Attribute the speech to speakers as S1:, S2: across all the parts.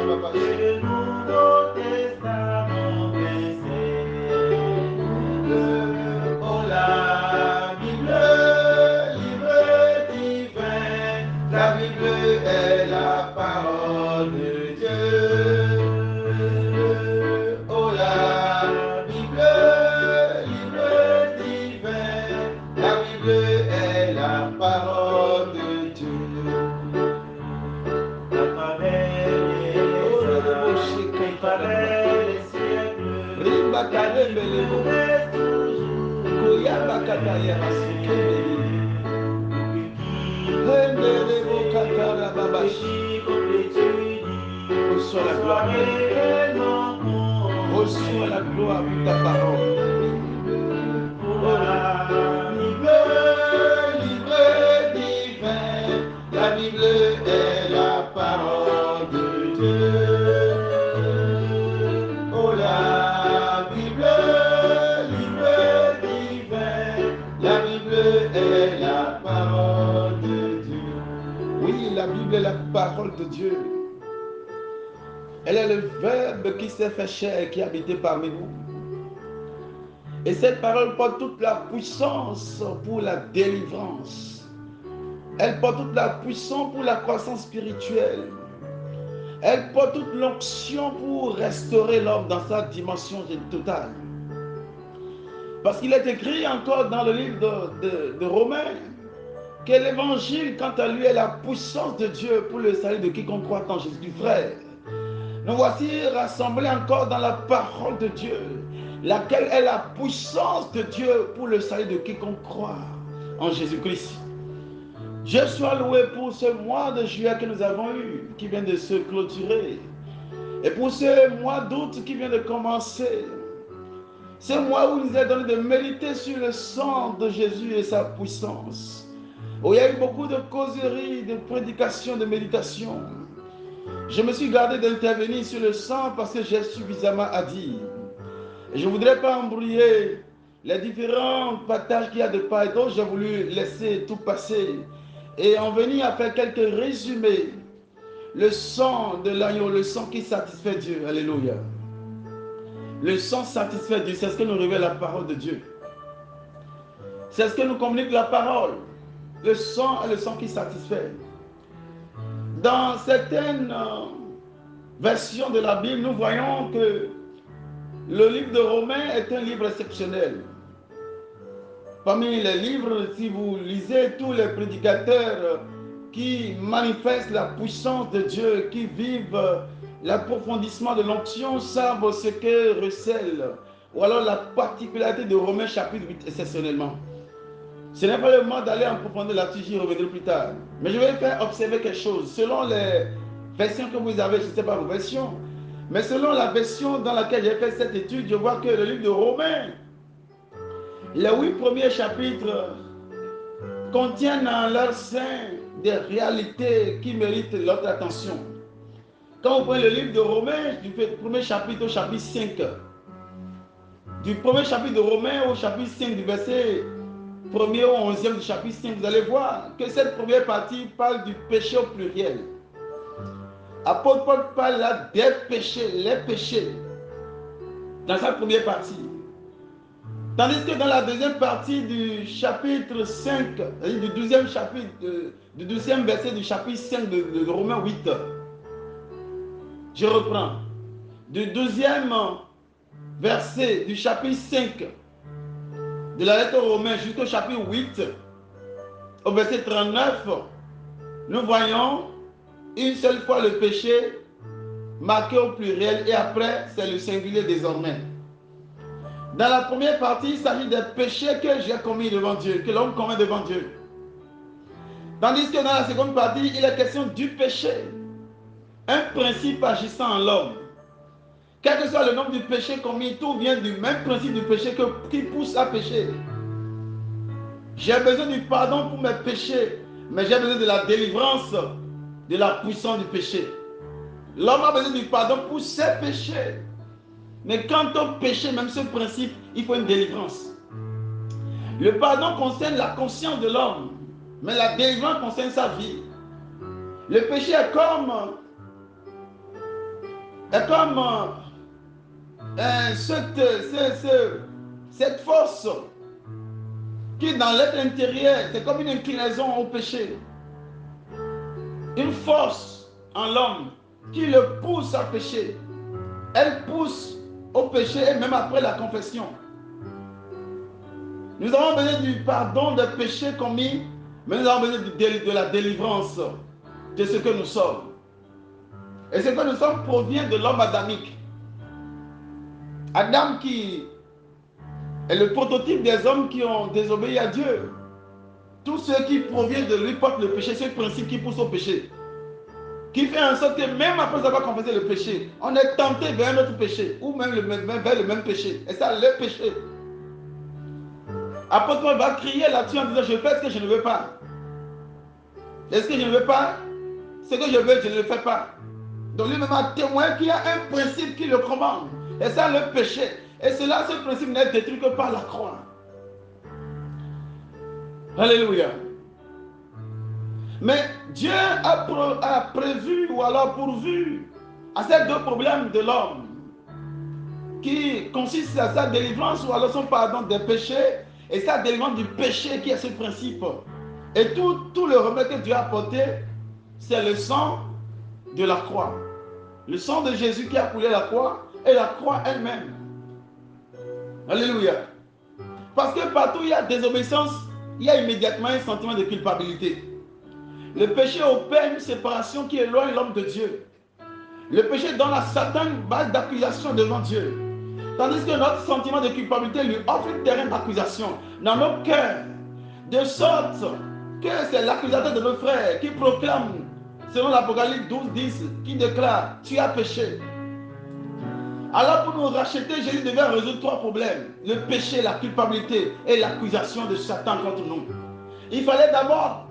S1: le Nouveau Testament précède. Oh la Bible, livre divin, la Bible est la parole de Dieu. Oh la Bible, livre divin, la Bible est la parole de Dieu. À travers les siècles,
S2: Rimba Kalembele,
S1: reste toujours
S2: Koyaba Kataya Rasikembele, Rendele Bokatara Babashi. Reçois la gloire. Reçois la gloire pour ta parole.
S1: Livre divin, la Bible est la parole de Dieu. Oh la Bible, livre divin, la Bible est la parole de Dieu.
S2: Oui, la Bible est la parole de Dieu. Elle est le Verbe qui s'est fait chair et qui a habité parmi nous. Et cette parole porte toute la puissance pour la délivrance. Elle porte toute la puissance pour la croissance spirituelle. Elle porte toute l'onction pour restaurer l'homme dans sa dimension totale. Parce qu'il est écrit encore dans le livre de Romains que l'évangile, quant à lui, est la puissance de Dieu pour le salut de quiconque croit en Jésus, frère. Nous voici rassemblés encore dans la parole de Dieu, laquelle est la puissance de Dieu pour le salut de quiconque croit en Jésus-Christ. Dieu soit loué pour ce mois de juillet que nous avons eu, qui vient de se clôturer, et pour ce mois d'août qui vient de commencer. Ce mois où il nous est donné de méditer sur le sang de Jésus et sa puissance. Où il y a eu beaucoup de causeries, de prédications, de méditations. Je me suis gardé d'intervenir sur le sang parce que j'ai suffisamment à dire. Et je ne voudrais pas embrouiller les différents partages qu'il y a de part et d'autre. J'ai voulu laisser tout passer et en venir à faire quelques résumés. Le sang de l'agneau, le sang qui satisfait Dieu. Alléluia. Le sang satisfait Dieu, c'est ce que nous révèle la parole de Dieu. C'est ce que nous communique la parole. Le sang est le sang qui satisfait. Dans certaines versions de la Bible, nous voyons que le livre de Romains est un livre exceptionnel. Parmi les livres, si vous lisez tous les prédicateurs qui manifestent la puissance de Dieu, qui vivent l'approfondissement de l'onction, savent ce que recèle, ou alors la particularité de Romains chapitre 8 exceptionnellement. Ce n'est pas le moment d'aller en profondeur là-dessus, j'y reviendrai plus tard. Mais je vais faire observer quelque chose. Selon les versions que vous avez, je ne sais pas vos versions, mais selon la version dans laquelle j'ai fait cette étude, je vois que le livre de Romains, les 8 premiers chapitres contiennent en leur sein des réalités qui méritent notre attention. Quand vous prenez le livre de Romains, du premier chapitre au chapitre 5, du premier chapitre de Romains au chapitre 5, du verset 1er au 11e du chapitre 5, vous allez voir que cette première partie parle du péché au pluriel. Apôtre Paul parle là des péchés, les péchés, dans sa première partie. Tandis que dans la deuxième partie du chapitre 5, du 12e chapitre, du 12e verset du chapitre 5 de Romains 8, je reprends. Du 12e verset du chapitre 5 de la lettre aux Romains jusqu'au chapitre 8, au verset 39, nous voyons une seule fois le péché marqué au pluriel et après c'est le singulier désormais. Dans la première partie, il s'agit des péchés que j'ai commis devant Dieu, que l'homme commet devant Dieu. Tandis que dans la seconde partie, il est question du péché. Un principe agissant en l'homme. Quel que soit le nombre de péchés commis, tout vient du même principe du péché qui pousse à pécher. J'ai besoin du pardon pour mes péchés, mais j'ai besoin de la délivrance de la puissance du péché. L'homme a besoin du pardon pour ses péchés. Mais quant au péché, même ce principe, il faut une délivrance. Le pardon concerne la conscience de l'homme, mais la délivrance concerne sa vie. Le péché est comme est comme cette force qui dans l'être intérieur, c'est comme une inclinaison au péché. Une force en l'homme qui le pousse à pécher. Elle pousse au péché et même après la confession. Nous avons besoin du pardon des péchés commis, mais nous avons besoin de la délivrance de ce que nous sommes. Et ce que nous sommes provient de l'homme adamique. Adam qui est le prototype des hommes qui ont désobéi à Dieu. Tout ce qui provient de lui porte le péché, c'est le principe qui pousse au péché. Qui fait en sorte que même après avoir confessé le péché, on est tenté vers un autre péché, ou même vers le même péché. Et ça, le péché. Après, on va crier là-dessus en disant, je fais ce que je ne veux pas. Et ce que je ne veux pas, ce que je veux, je ne le fais pas. Donc lui-même a témoin qu'il y a un principe qui le commande. Et ça, le péché. Et cela, ce principe n'est détruit que par la croix. Alléluia. Mais Dieu a prévu ou alors pourvu à ces deux problèmes de l'homme qui consistent à sa délivrance ou alors son pardon des péchés et sa délivrance du péché qui est ce principe. Et tout le remède que Dieu a apporté, c'est le sang de la croix. Le sang de Jésus qui a coulé la croix et la croix elle-même. Alléluia. Parce que partout où il y a désobéissance, il y a immédiatement un sentiment de culpabilité. Le péché opère une séparation qui éloigne l'homme de Dieu. Le péché donne à Satan une base d'accusation devant Dieu. Tandis que notre sentiment de culpabilité lui offre un terrain d'accusation dans nos cœurs. De sorte que c'est l'accusateur de nos frères qui proclame, selon l'Apocalypse 12, 10, qui déclare, tu as péché. Alors pour nous racheter, Jésus devait résoudre trois problèmes. Le péché, la culpabilité et l'accusation de Satan contre nous. Il fallait d'abord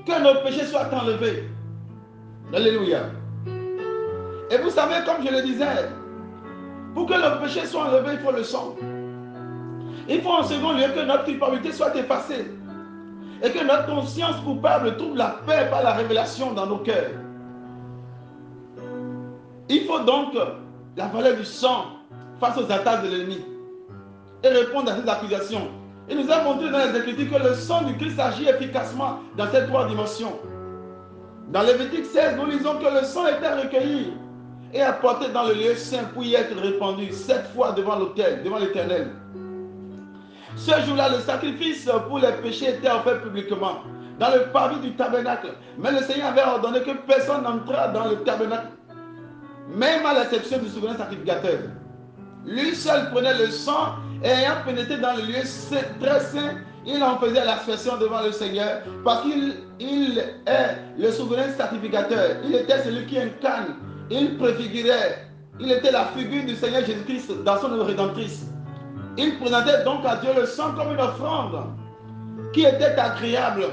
S2: que nos péchés soient enlevés. Alléluia. Et vous savez, comme je le disais, pour que nos péchés soient enlevés, il faut le sang. Il faut en second lieu que notre culpabilité soit effacée. Et que notre conscience coupable trouve la paix par la révélation dans nos cœurs. Il faut donc la valeur du sang face aux attaques de l'ennemi et répondre à ces accusations. Il nous a montré dans les Écritures que le sang du Christ agit efficacement dans ces trois dimensions. Dans Lévitique 16, nous lisons que le sang était recueilli et apporté dans le lieu saint pour y être répandu 7 fois devant l'autel, devant l'Éternel. Ce jour-là, le sacrifice pour les péchés était offert publiquement dans le parvis du tabernacle. Mais le Seigneur avait ordonné que personne n'entrât dans le tabernacle, même à l'exception du souverain sacrificateur. Lui seul prenait le sang et ayant pénétré dans le lieu très saint, il en faisait l'aspersion devant le Seigneur parce qu'il est le souverain sacrificateur. Il était celui qui incarne, il préfigurait, il était la figure du Seigneur Jésus-Christ dans son œuvre rédemptrice. Il présentait donc à Dieu le sang comme une offrande qui était agréable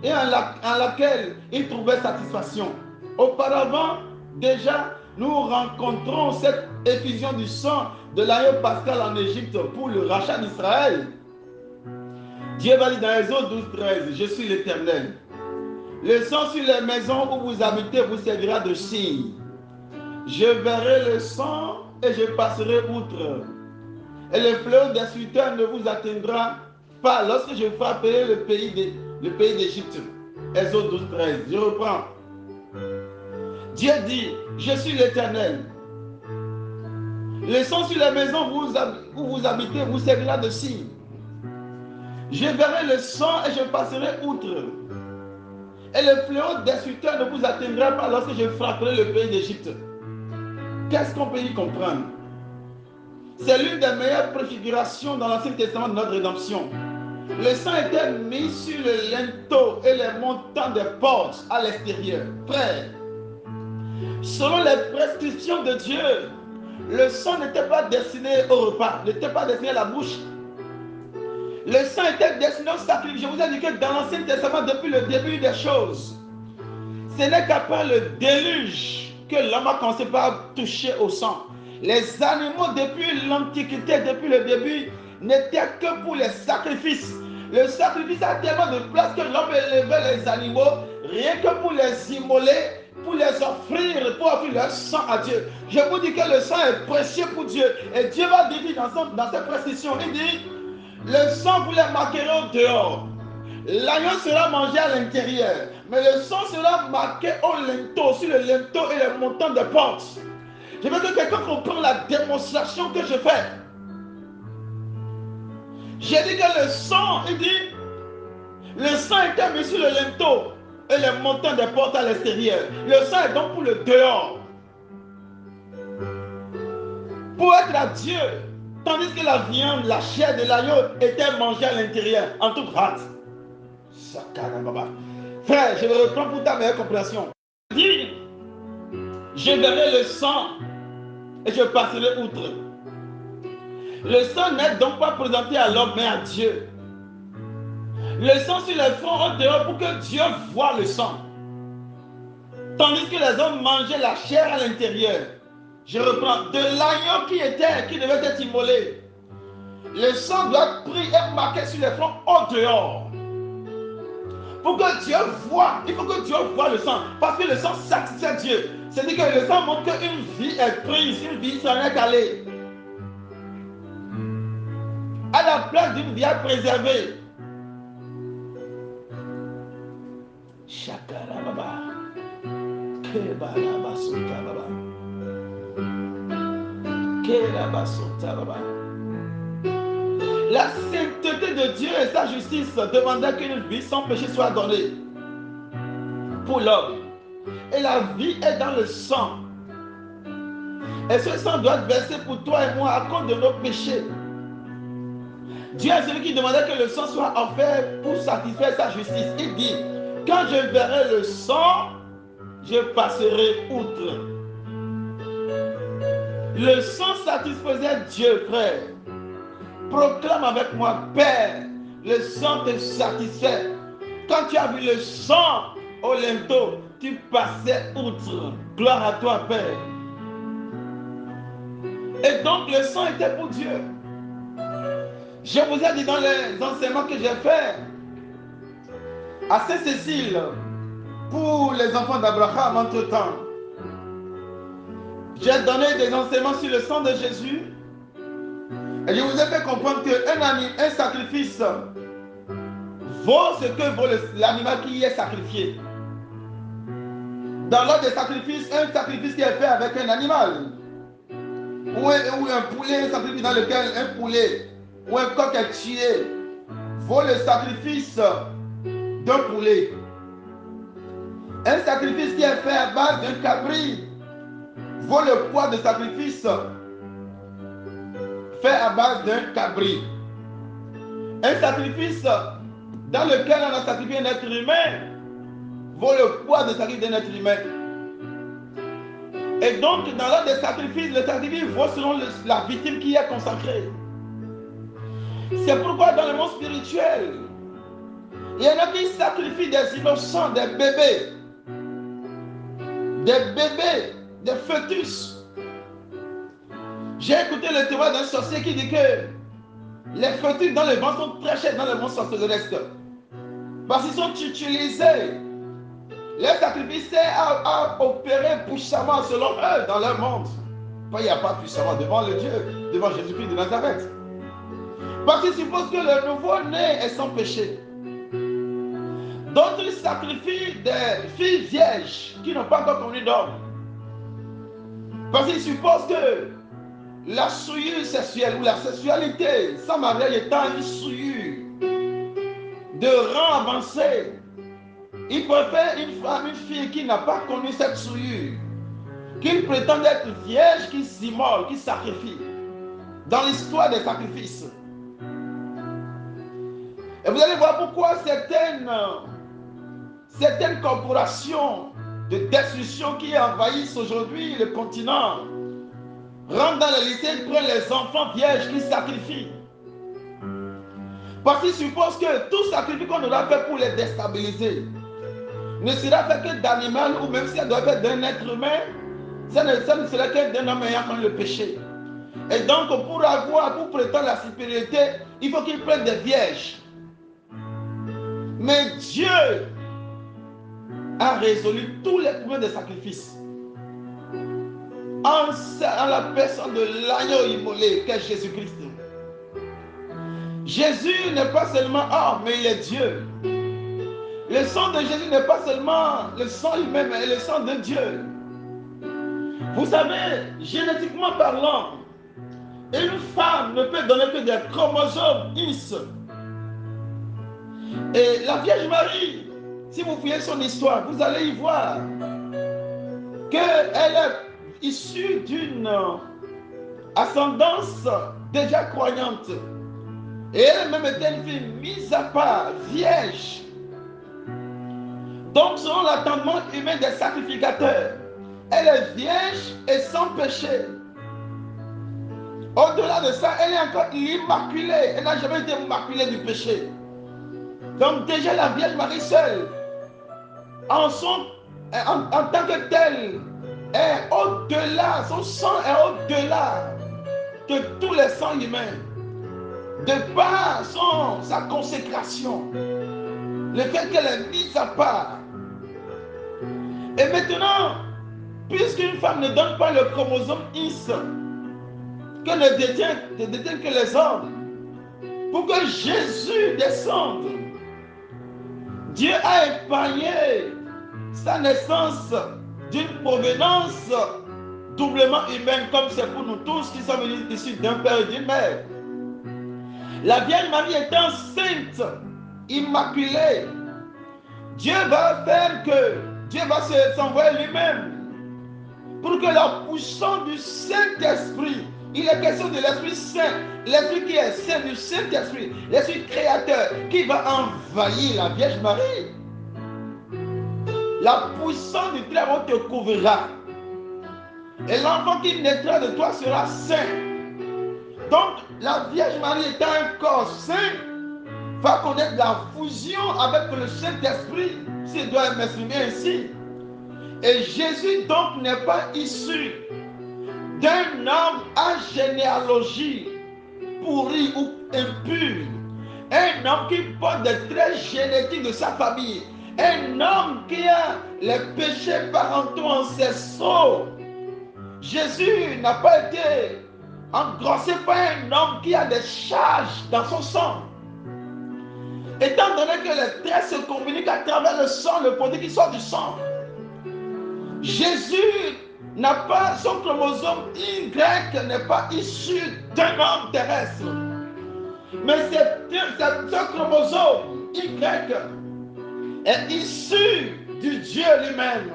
S2: et en laquelle il trouvait satisfaction. Auparavant, déjà, nous rencontrons cette effusion du sang de l'agneau pascal en Égypte pour le rachat d'Israël. Dieu va dire dans Exode 12, 13, je suis l'Éternel. Le sang sur les maisons où vous habitez vous servira de signe. Je verrai le sang et je passerai outre. Et le fléau destructeur ne vous atteindra pas lorsque je frapperai le pays d'Égypte. Exode 12, 13. Je reprends. Dieu dit, je suis l'Éternel. Le sang sur les maisons où vous habitez vous servira de signe. Je verrai le sang et je passerai outre. Et le fléau destructeur ne vous atteindra pas lorsque je frapperai le pays d'Égypte. Qu'est-ce qu'on peut y comprendre? C'est l'une des meilleures préfigurations dans l'Ancien Testament de notre rédemption. Le sang était mis sur le linteau et les montants des portes à l'extérieur. Frère, selon les prescriptions de Dieu, le sang n'était pas destiné au repas, n'était pas destiné à la bouche. Le sang était destiné au sacrifice. Je vous ai dit que dans l'Ancien Testament, depuis le début des choses, ce n'est qu'après le déluge que l'homme a commencé par toucher au sang. Les animaux, depuis l'Antiquité, depuis le début, n'étaient que pour les sacrifices. Le sacrifice a tellement de place que l'homme élevait les animaux, rien que pour les immoler, pour les offrir, pour offrir leur sang à Dieu. Je vous dis que le sang est précieux pour Dieu. Et Dieu va dire dans cette précision, il dit, le sang vous les marquerez au dehors. L'agneau sera mangé à l'intérieur, mais le sang sera marqué au linteau, sur le linteau et le montant des portes. Je veux que quelqu'un comprenne la démonstration que je fais. J'ai dit que le sang, il dit, le sang était mis sur le linteau et le montant des portes à l'extérieur. Le sang est donc pour le dehors. Pour être à Dieu, tandis que la viande, la chair de l'agneau était mangée à l'intérieur, en toute hâte. Frère, je le reprends pour ta meilleure compréhension. Dis, je verrai le sang et je passerai outre. Le sang n'est donc pas présenté à l'homme, mais à Dieu. Le sang sur les fronts au dehors pour que Dieu voie le sang. Tandis que les hommes mangeaient la chair à l'intérieur. Je reprends, de l'agneau qui devait être immolé. Le sang doit être pris et marqué sur les fronts au dehors. Pour que Dieu voie, il faut que Dieu voie le sang. Parce que le sang satisfait Dieu. C'est-à-dire que le sang montre qu'une vie est prise, une vie s'en est allée. À la place d'une vie à préserver. Shakara baba. Kebala basota baba. Kela basota baba. La sainteté de Dieu et sa justice demandaient qu'une vie sans péché soit donnée pour l'homme. Et la vie est dans le sang. Et ce sang doit être versé pour toi et moi à cause de nos péchés. Dieu est celui qui demandait que le sang soit offert pour satisfaire sa justice. Il dit, quand je verrai le sang, je passerai outre. Le sang satisfaisait Dieu, frère. Proclame avec moi, Père, le sang te satisfait. Quand tu as vu le sang au linteau, tu passais outre. Gloire à toi, Père. Et donc le sang était pour Dieu. Je vous ai dit dans les enseignements que j'ai faits à Saint-Cécile pour les enfants d'Abraham entre-temps. J'ai donné des enseignements sur le sang de Jésus. Et je vous ai fait comprendre qu'un sacrifice vaut ce que vaut l'animal qui y est sacrifié. Dans l'ordre des sacrifices, un sacrifice qui est fait avec un animal, ou un poulet, un sacrifice dans lequel un poulet ou un coq est tué, vaut le sacrifice d'un poulet. Un sacrifice qui est fait à base d'un cabri vaut le poids de sacrifice fait à base d'un cabri. Un sacrifice dans lequel on a sacrifié un être humain vaut le poids de sacrifice d'un être humain. Et donc, dans l'ordre des sacrifices, le sacrifice vaut selon la victime qui est consacrée. C'est pourquoi dans le monde spirituel, il y en a qui sacrifient des innocents, des bébés, des fœtus. J'ai écouté le témoignage d'un sorcier qui dit que les fœtus dans le ventre sont très chers dans le monde sorcelleresque. Parce qu'ils sont utilisés. Les sacrifices à opérer puissamment selon eux dans leur monde. Il n'y a pas puissamment devant le Dieu, devant Jésus-Christ de Nazareth. Parce qu'ils supposent que le nouveau-né est sans péché. D'autres sacrifient des filles vierges qui n'ont pas encore connu d'homme. Parce qu'ils supposent que la souillure sexuelle ou la sexualité sans mariage étant une souillure de rang avancé, il préfère une femme, une fille qui n'a pas connu cette souillure, qui prétend être vierge, qui s'immole, qui sacrifie. Dans l'histoire des sacrifices. Et vous allez voir pourquoi certaines corporations de destruction qui envahissent aujourd'hui le continent rentrent dans les lycées et prennent les enfants vierges qui sacrifient. Parce qu'ils supposent que tout sacrifice qu'on aura fait pour les déstabiliser ne sera fait que d'animal ou même si ça doit être d'un être humain, ça ne sera que d'un homme ayant commis le péché. Et donc pour prétendre la supériorité, il faut qu'ils prennent des vierges. Mais Dieu a résolu tous les problèmes des sacrifices. En la personne de l'agneau immolé qu'est Jésus-Christ. Jésus n'est pas seulement homme, mais il est Dieu. Le sang de Jésus n'est pas seulement le sang humain, mais le sang de Dieu. Vous savez, génétiquement parlant, une femme ne peut donner que des chromosomes X. Et la Vierge Marie, si vous fouillez son histoire, vous allez y voir qu'elle est issue d'une ascendance déjà croyante. Et elle-même était une fille mise à part, vierge. Donc, selon l'attendement humain des sacrificateurs, elle est vierge et sans péché. Au-delà de ça, elle est encore immaculée. Elle n'a jamais été immaculée du péché. Donc, déjà, la Vierge Marie seule, en tant que telle, est au-delà, son sang est au-delà de tous les sangs humains. De par sa consécration, le fait qu'elle est mise à part. Et maintenant, puisqu'une femme ne donne pas le chromosome X, que ne détiennent que les hommes, pour que Jésus descende, Dieu a épargné sa naissance d'une provenance doublement humaine, comme c'est pour nous tous qui sommes venus issus d'un père et d'une mère. La Vierge Marie est enceinte, immaculée. Dieu va faire que Dieu va s'envoyer lui-même pour que la puissance du Saint-Esprit, il est question de l'Esprit Saint, l'Esprit qui est saint du Saint-Esprit, l'Esprit créateur qui va envahir la Vierge Marie. La puissance du Très-Haut te couvrira. Et l'enfant qui naîtra de toi sera saint. Donc, la Vierge Marie étant un corps saint, va connaître la fusion avec le Saint-Esprit, s'il doit m'exprimer ainsi. Et Jésus donc n'est pas issu d'un homme à généalogie pourrie ou impure. Un homme qui porte des traits génétiques de sa famille. Un homme qui a les péchés parentaux ancestraux. Jésus n'a pas été engrossé par un homme qui a des charges dans son sang. Étant donné que les traits se communiquent à travers le sang, le produit qui sort du sang. Jésus n'a pas, son chromosome Y n'est pas issu d'un homme terrestre. Mais ce chromosome Y est issu du Dieu lui-même.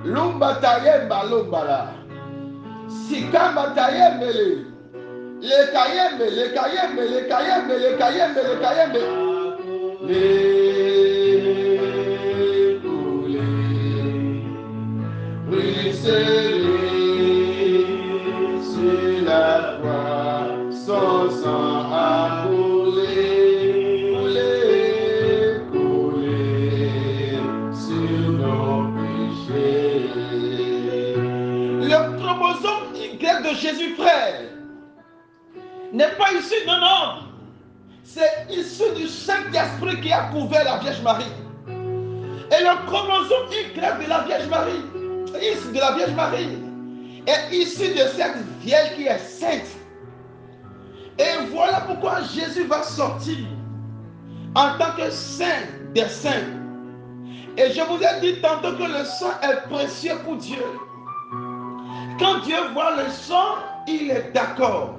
S2: Lumbataye balumbala. Sikambataye mele. Le kayembe, le kayembe, le kayembe, le kayembe, le kayembe. Les coulées, ruisseler sur la croix, son sang a coulé, coulé, coulé sur nos péchés. Le chromosome Y de Jésus, frère, n'est pas issu d'un homme, c'est issu du Saint-Esprit qui a couvert la Vierge Marie. Et le chromosome Y de la Vierge Marie, issu de la Vierge Marie, est issu de cette Vierge qui est sainte. Et voilà pourquoi Jésus va sortir en tant que saint des saints. Et je vous ai dit tantôt que le sang est précieux pour Dieu. Quand Dieu voit le sang, il est d'accord.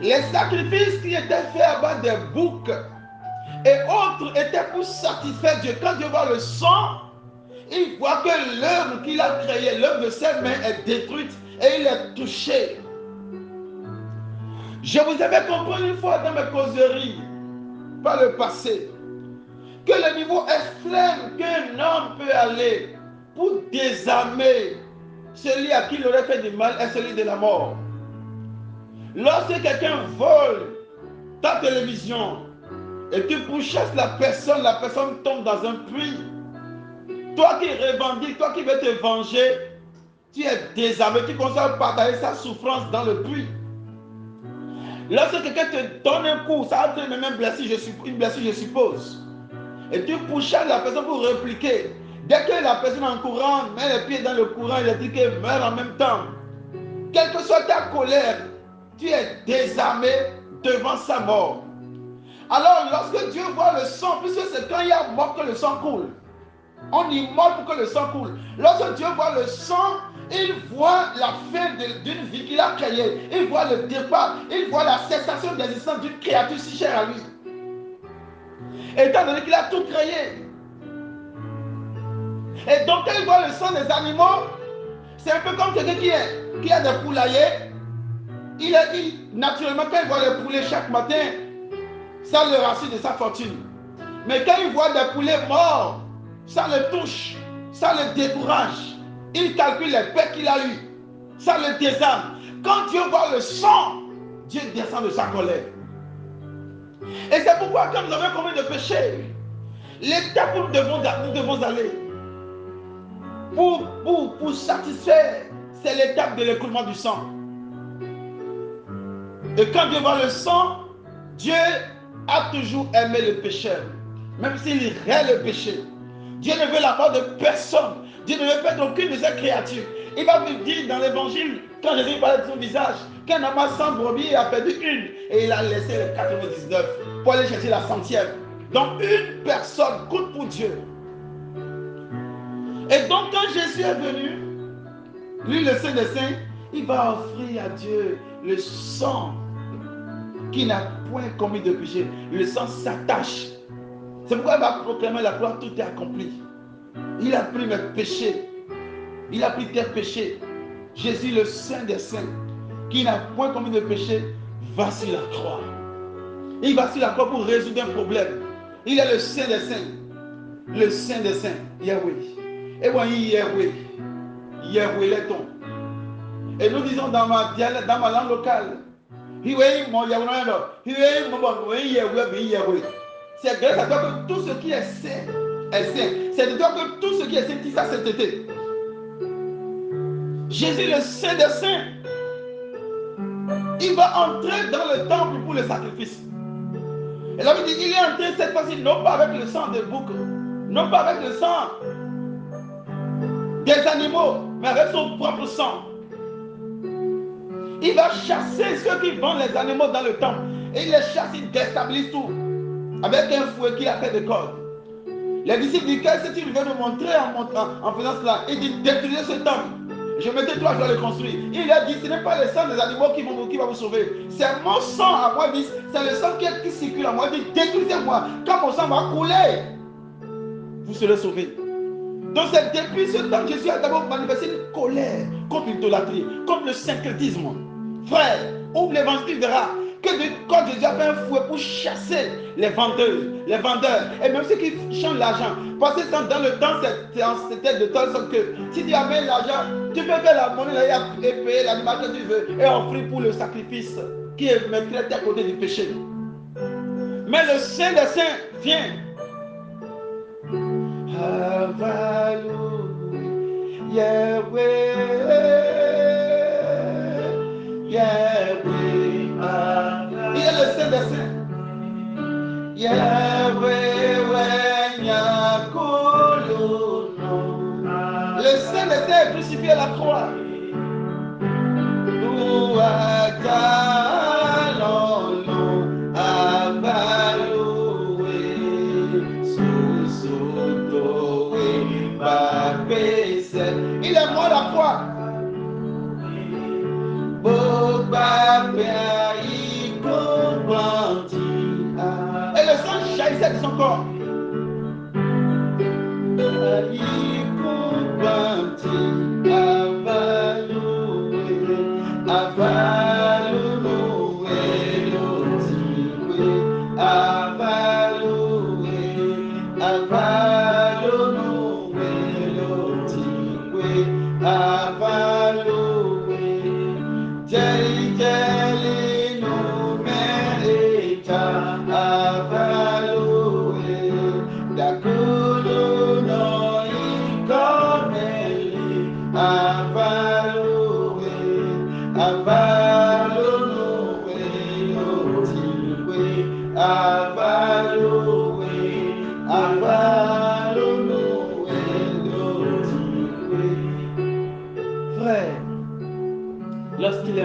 S2: Les sacrifices qui étaient faits à base des boucs et autres étaient pour satisfaire Dieu. Quand Dieu voit le sang, il voit que l'œuvre qu'il a créée, l'œuvre de ses mains est détruite et il est touché. Je vous avais compris une fois dans mes causeries, par le passé, que le niveau extrême qu'un homme peut aller pour désarmer celui à qui il aurait fait du mal est celui de la mort. Lorsque quelqu'un vole ta télévision et tu pourchasses la personne tombe dans un puits. Toi qui revendiques, toi qui veux te venger, tu es désarmé, tu commences à partager sa souffrance dans le puits. Lorsque quelqu'un te donne un coup, ça va être une blessure, je suppose. et tu pourchasses la personne pour répliquer. Dès que la personne en courant met les pieds dans le courant, il dit qu'elle meurt en même temps. Quelle que soit ta colère, tu es désarmé devant sa mort. Alors, lorsque Dieu voit le sang, puisque c'est quand il y a mort que le sang coule, on immole pour que le sang coule. Lorsque Dieu voit le sang, il voit la fin d'une vie qu'il a créée. Il voit le départ, il voit la cessation d'existence d'une créature si chère à lui. Étant donné qu'il a tout créé. Et donc, quand il voit le sang des animaux, c'est un peu comme quelqu'un qui a des poulaillers. Naturellement, quand il voit les poulets chaque matin, ça le rassure de sa fortune. Mais quand il voit des poulets morts, ça le touche, ça le décourage. Il calcule les paix qu'il a eues, ça le désarme. Quand Dieu voit le sang, Dieu descend de sa colère. Et c'est pourquoi, quand nous avons commis de péché, l'étape où nous devons aller pour satisfaire, c'est l'étape de l'écoulement du sang. Et quand Dieu voit le sang, Dieu a toujours aimé le pécheur, même s'il règle le péché. Dieu ne veut la mort de personne. Dieu ne veut perdre aucune de ses créatures. Il va vous dire dans l'évangile, quand Jésus parlait de son visage, qu'un homme a 100 brebis a perdu une et il a laissé les 99 pour aller chercher la 100e. Donc une personne coûte pour Dieu. Et donc quand Jésus est venu, lui le Saint des Saints, il va offrir à Dieu le sang qui n'a point commis de péché. Le sang s'attache. C'est pourquoi il va proclamer la gloire, tout est accompli. Il a pris mes péchés. Il a pris tes péchés. Jésus, le Saint des Saints, qui n'a point commis de péché, va sur la croix. Il va sur la croix pour résoudre un problème. Il est le Saint des Saints. Le Saint des Saints, Yahweh. Et voyez Yahweh. Yahweh est ton. Et nous disons dans ma langue locale, c'est grâce à toi que tout ce qui est saint est saint. C'est de toi que tout ce qui est saint dit sa sainteté. Jésus, le Saint des Saints, il va entrer dans le temple pour le sacrifice. Et là, il dit, il est entré cette fois-ci, non pas avec le sang de bouc, non pas avec le sang des animaux, mais avec son propre sang. Il va chasser ceux qui vendent les animaux dans le temple. Et il les chasse, il déstabilise tout. Avec un fouet qu'il a fait de cordes. Les disciples disent, qu'est-ce que tu veux nous montrer en faisant cela? Il dit, détruisez ce temple. Je mettrai 3 jours à le construire. Il a dit, ce n'est pas le sang des animaux qui va vous sauver. C'est mon sang à moi, dit, c'est le sang qui circule à moi. Il dit, détruisez-moi. Quand mon sang va couler, vous serez sauvés. Donc c'est depuis ce temps que Jésus a d'abord manifesté une colère contre l'idolâtrie, contre le syncrétisme. Frère, ouvre l'évangile, tu verras que quand Jésus a fait un fouet pour chasser les vendeurs, et même ceux qui changent l'argent. Parce que dans le temps, c'était de telle sorte que si tu amènes l'argent, tu peux faire la monnaie et payer l'animal que tu veux et offrir pour le sacrifice qui mettrait à côté du péché. Mais le Saint des Saints vient. Hallelujah, Yahweh, Yahweh. Il est le Saint des Saints. Yahweh, le Saint des Saints est crucifié à la croix. Il est mort à la croix. Et le sang jaillissait de son corps.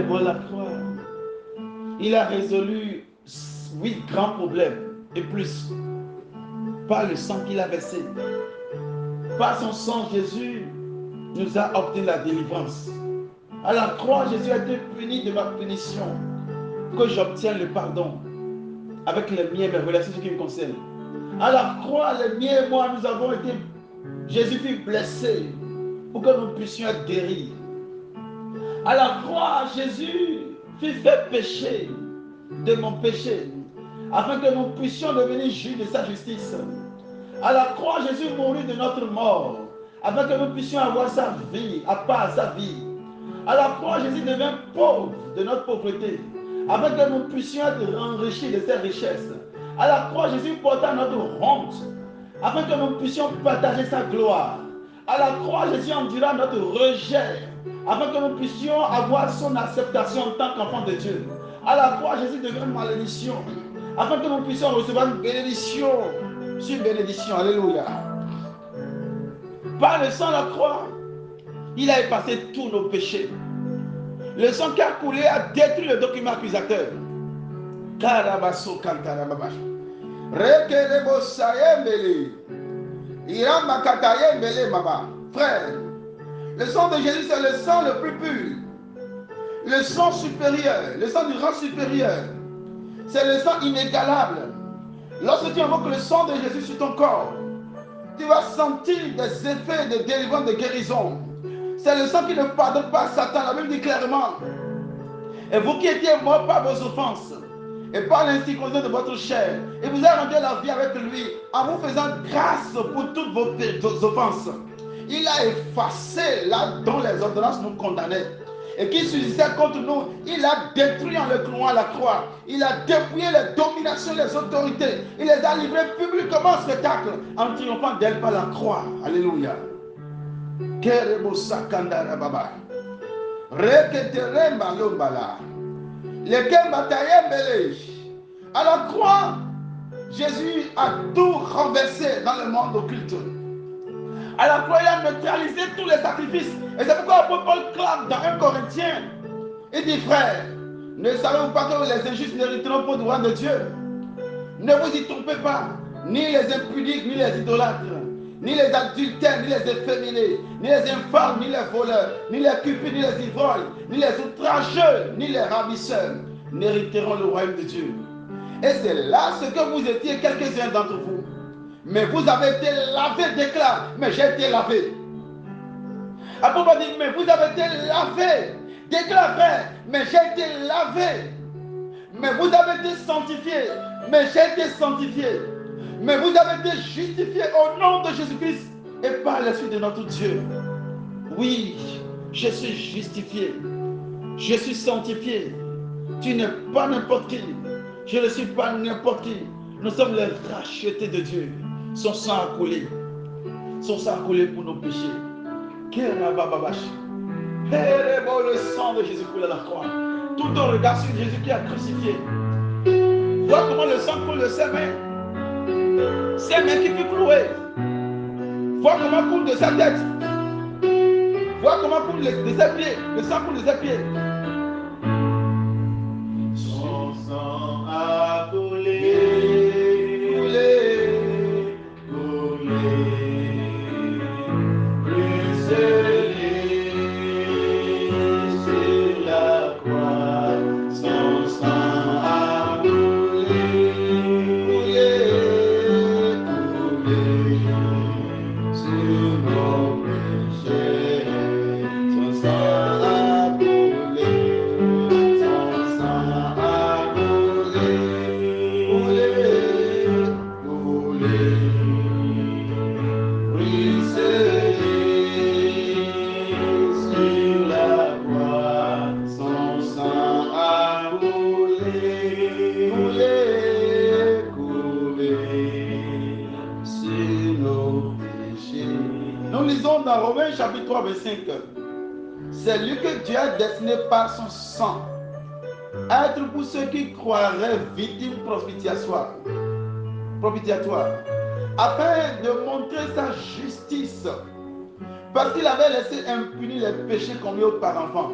S2: Carrément la croix. Il a résolu 8 grands problèmes et plus. Par le sang qu'il a versé. Par son sang, Jésus nous a obtenu la délivrance. À la croix, Jésus a été puni de ma punition. Que j'obtienne le pardon. Avec les miens, mes relations qui me concernent. À la croix, les miens et moi, nous avons été... Jésus fut blessé pour que nous puissions être guéris. À la croix, Jésus fut fait pécher de mon péché, afin que nous puissions devenir justes de sa justice. À la croix, Jésus mourut de notre mort, afin que nous puissions avoir sa vie, à part sa vie. À la croix, Jésus devint pauvre de notre pauvreté, afin que nous puissions être enrichis de ses richesses. À la croix, Jésus porta notre honte, afin que nous puissions partager sa gloire. À la croix, Jésus endura notre rejet, afin que nous puissions avoir son acceptation en tant qu'enfant de Dieu. À la croix, Jésus devint malédiction, afin que nous puissions recevoir une bénédiction sur bénédiction. Alléluia. Par le sang de la croix, il a effacé tous nos péchés. Le sang qui a coulé a détruit le document accusateur. Karabaso kantarababash. Rekerebo sayembele. Iramba katayembele mama. Frère, le sang de Jésus, c'est le sang le plus pur. Le sang supérieur, le sang du rang supérieur. C'est le sang inégalable. Lorsque tu invoques le sang de Jésus sur ton corps, tu vas sentir des effets de délivrance, de guérison. C'est le sang qui ne pardonne pas Satan. La Bible dit clairement. Et vous qui étiez morts par vos offenses et par l'incirconcision de votre chair, et vous avez rendu la vie avec lui en vous faisant grâce pour toutes vos offenses. Il a effacé là dont les ordonnances nous condamnaient et qui subsistait contre nous. Il a détruit en le clouant à la croix. Il a dépouillé les dominations, les autorités. Il les a livrées publiquement en spectacle en triomphant d'elle par la croix. Alléluia. À la croix, Jésus a tout renversé dans le monde occulte. À la croix, il a neutralisé tous les sacrifices. Et c'est pourquoi Paul clame dans 1 Corinthiens. Il dit, frère, ne savez-vous pas que les injustes n'hériteront pas du roi de Dieu? Ne vous y trompez pas. Ni les impudiques, ni les idolâtres, ni les adultères, ni les efféminés, ni les infâmes, ni les voleurs, ni les cupides, ni les ivrognes, ni les outrageux, ni les ravisseurs n'hériteront le royaume de Dieu. Et c'est là ce que vous étiez quelques-uns d'entre vous. Mais vous avez été lavé, déclare, mais j'ai été lavé. Apôtre dit, mais vous avez été lavé, déclare, frère, mais j'ai été lavé. Mais vous avez été sanctifié, mais j'ai été sanctifié. Mais vous avez été justifié au nom de Jésus-Christ et par l'Esprit de notre Dieu. Oui, je suis justifié. Je suis sanctifié. Tu n'es pas n'importe qui. Je ne suis pas n'importe qui. Nous sommes les rachetés de Dieu. Son sang a coulé. Son sang a coulé pour nos péchés. Le sang de Jésus coule à la croix. Tout ton regard sur Jésus qui a crucifié. Vois comment le sang coule de ses mains. Ses mains qui furent clouées. Vois comment coule de sa tête. Vois comment coule de ses pieds. Le sang coule de ses pieds.
S1: Son sang a coulé, ruisselé sur la croix. Son sang a coulé sur nos péchés. Son sang a coulé.
S2: Nous lisons dans Romains chapitre 3, verset 5. C'est lui que Dieu a destiné par son sang à être pour ceux qui croiraient victimes propitiatoires, afin de montrer sa justice, parce qu'il avait laissé impunis les péchés commis par enfants.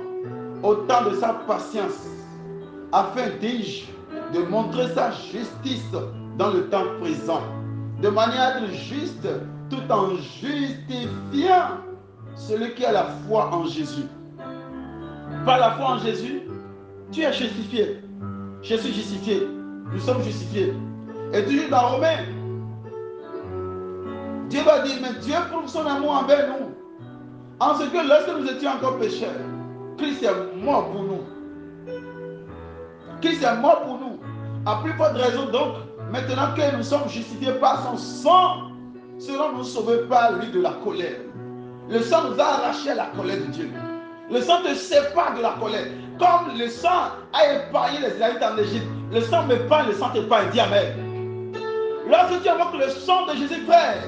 S2: au temps de sa patience, afin, dis-je, de montrer sa justice dans le temps présent, de manière à être juste tout en justifiant celui qui a la foi en Jésus. Par la foi en Jésus, tu es justifié. Je suis justifié. Nous sommes justifiés. Et toujours dans Romains, Dieu va dire, mais Dieu prouve son amour envers nous, en ce que lorsque nous étions encore pécheurs, Christ est mort pour nous. Christ est mort pour nous. À plus forte raison donc, maintenant que nous sommes justifiés par son sang, cela nous sauve par lui de la colère. Le sang nous a arraché à la colère de Dieu. Le sang te sépare de la colère. Comme le sang a épargné les Israélites en Égypte, le sang m'épargne, le sang t'épargne. Dis amen. Lorsque tu invoques le sang de Jésus, frère,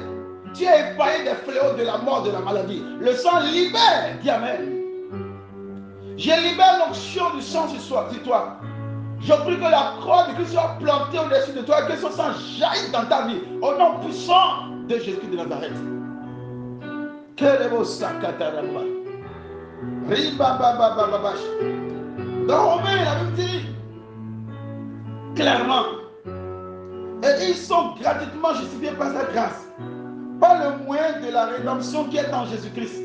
S2: tu es épargné des fléaux de la mort, de la maladie. Le sang libère. Dis amen. Je libère l'onction du sang sur toi. Je prie que la croix de Christ soit plantée au-dessus de toi et que son sang jaillisse dans ta vie. Au nom puissant de Jésus de Nazareth. Dans Romains, la Bible dit clairement, et ils sont gratuitement justifiés par sa grâce, par le moyen de la rédemption qui est en Jésus-Christ.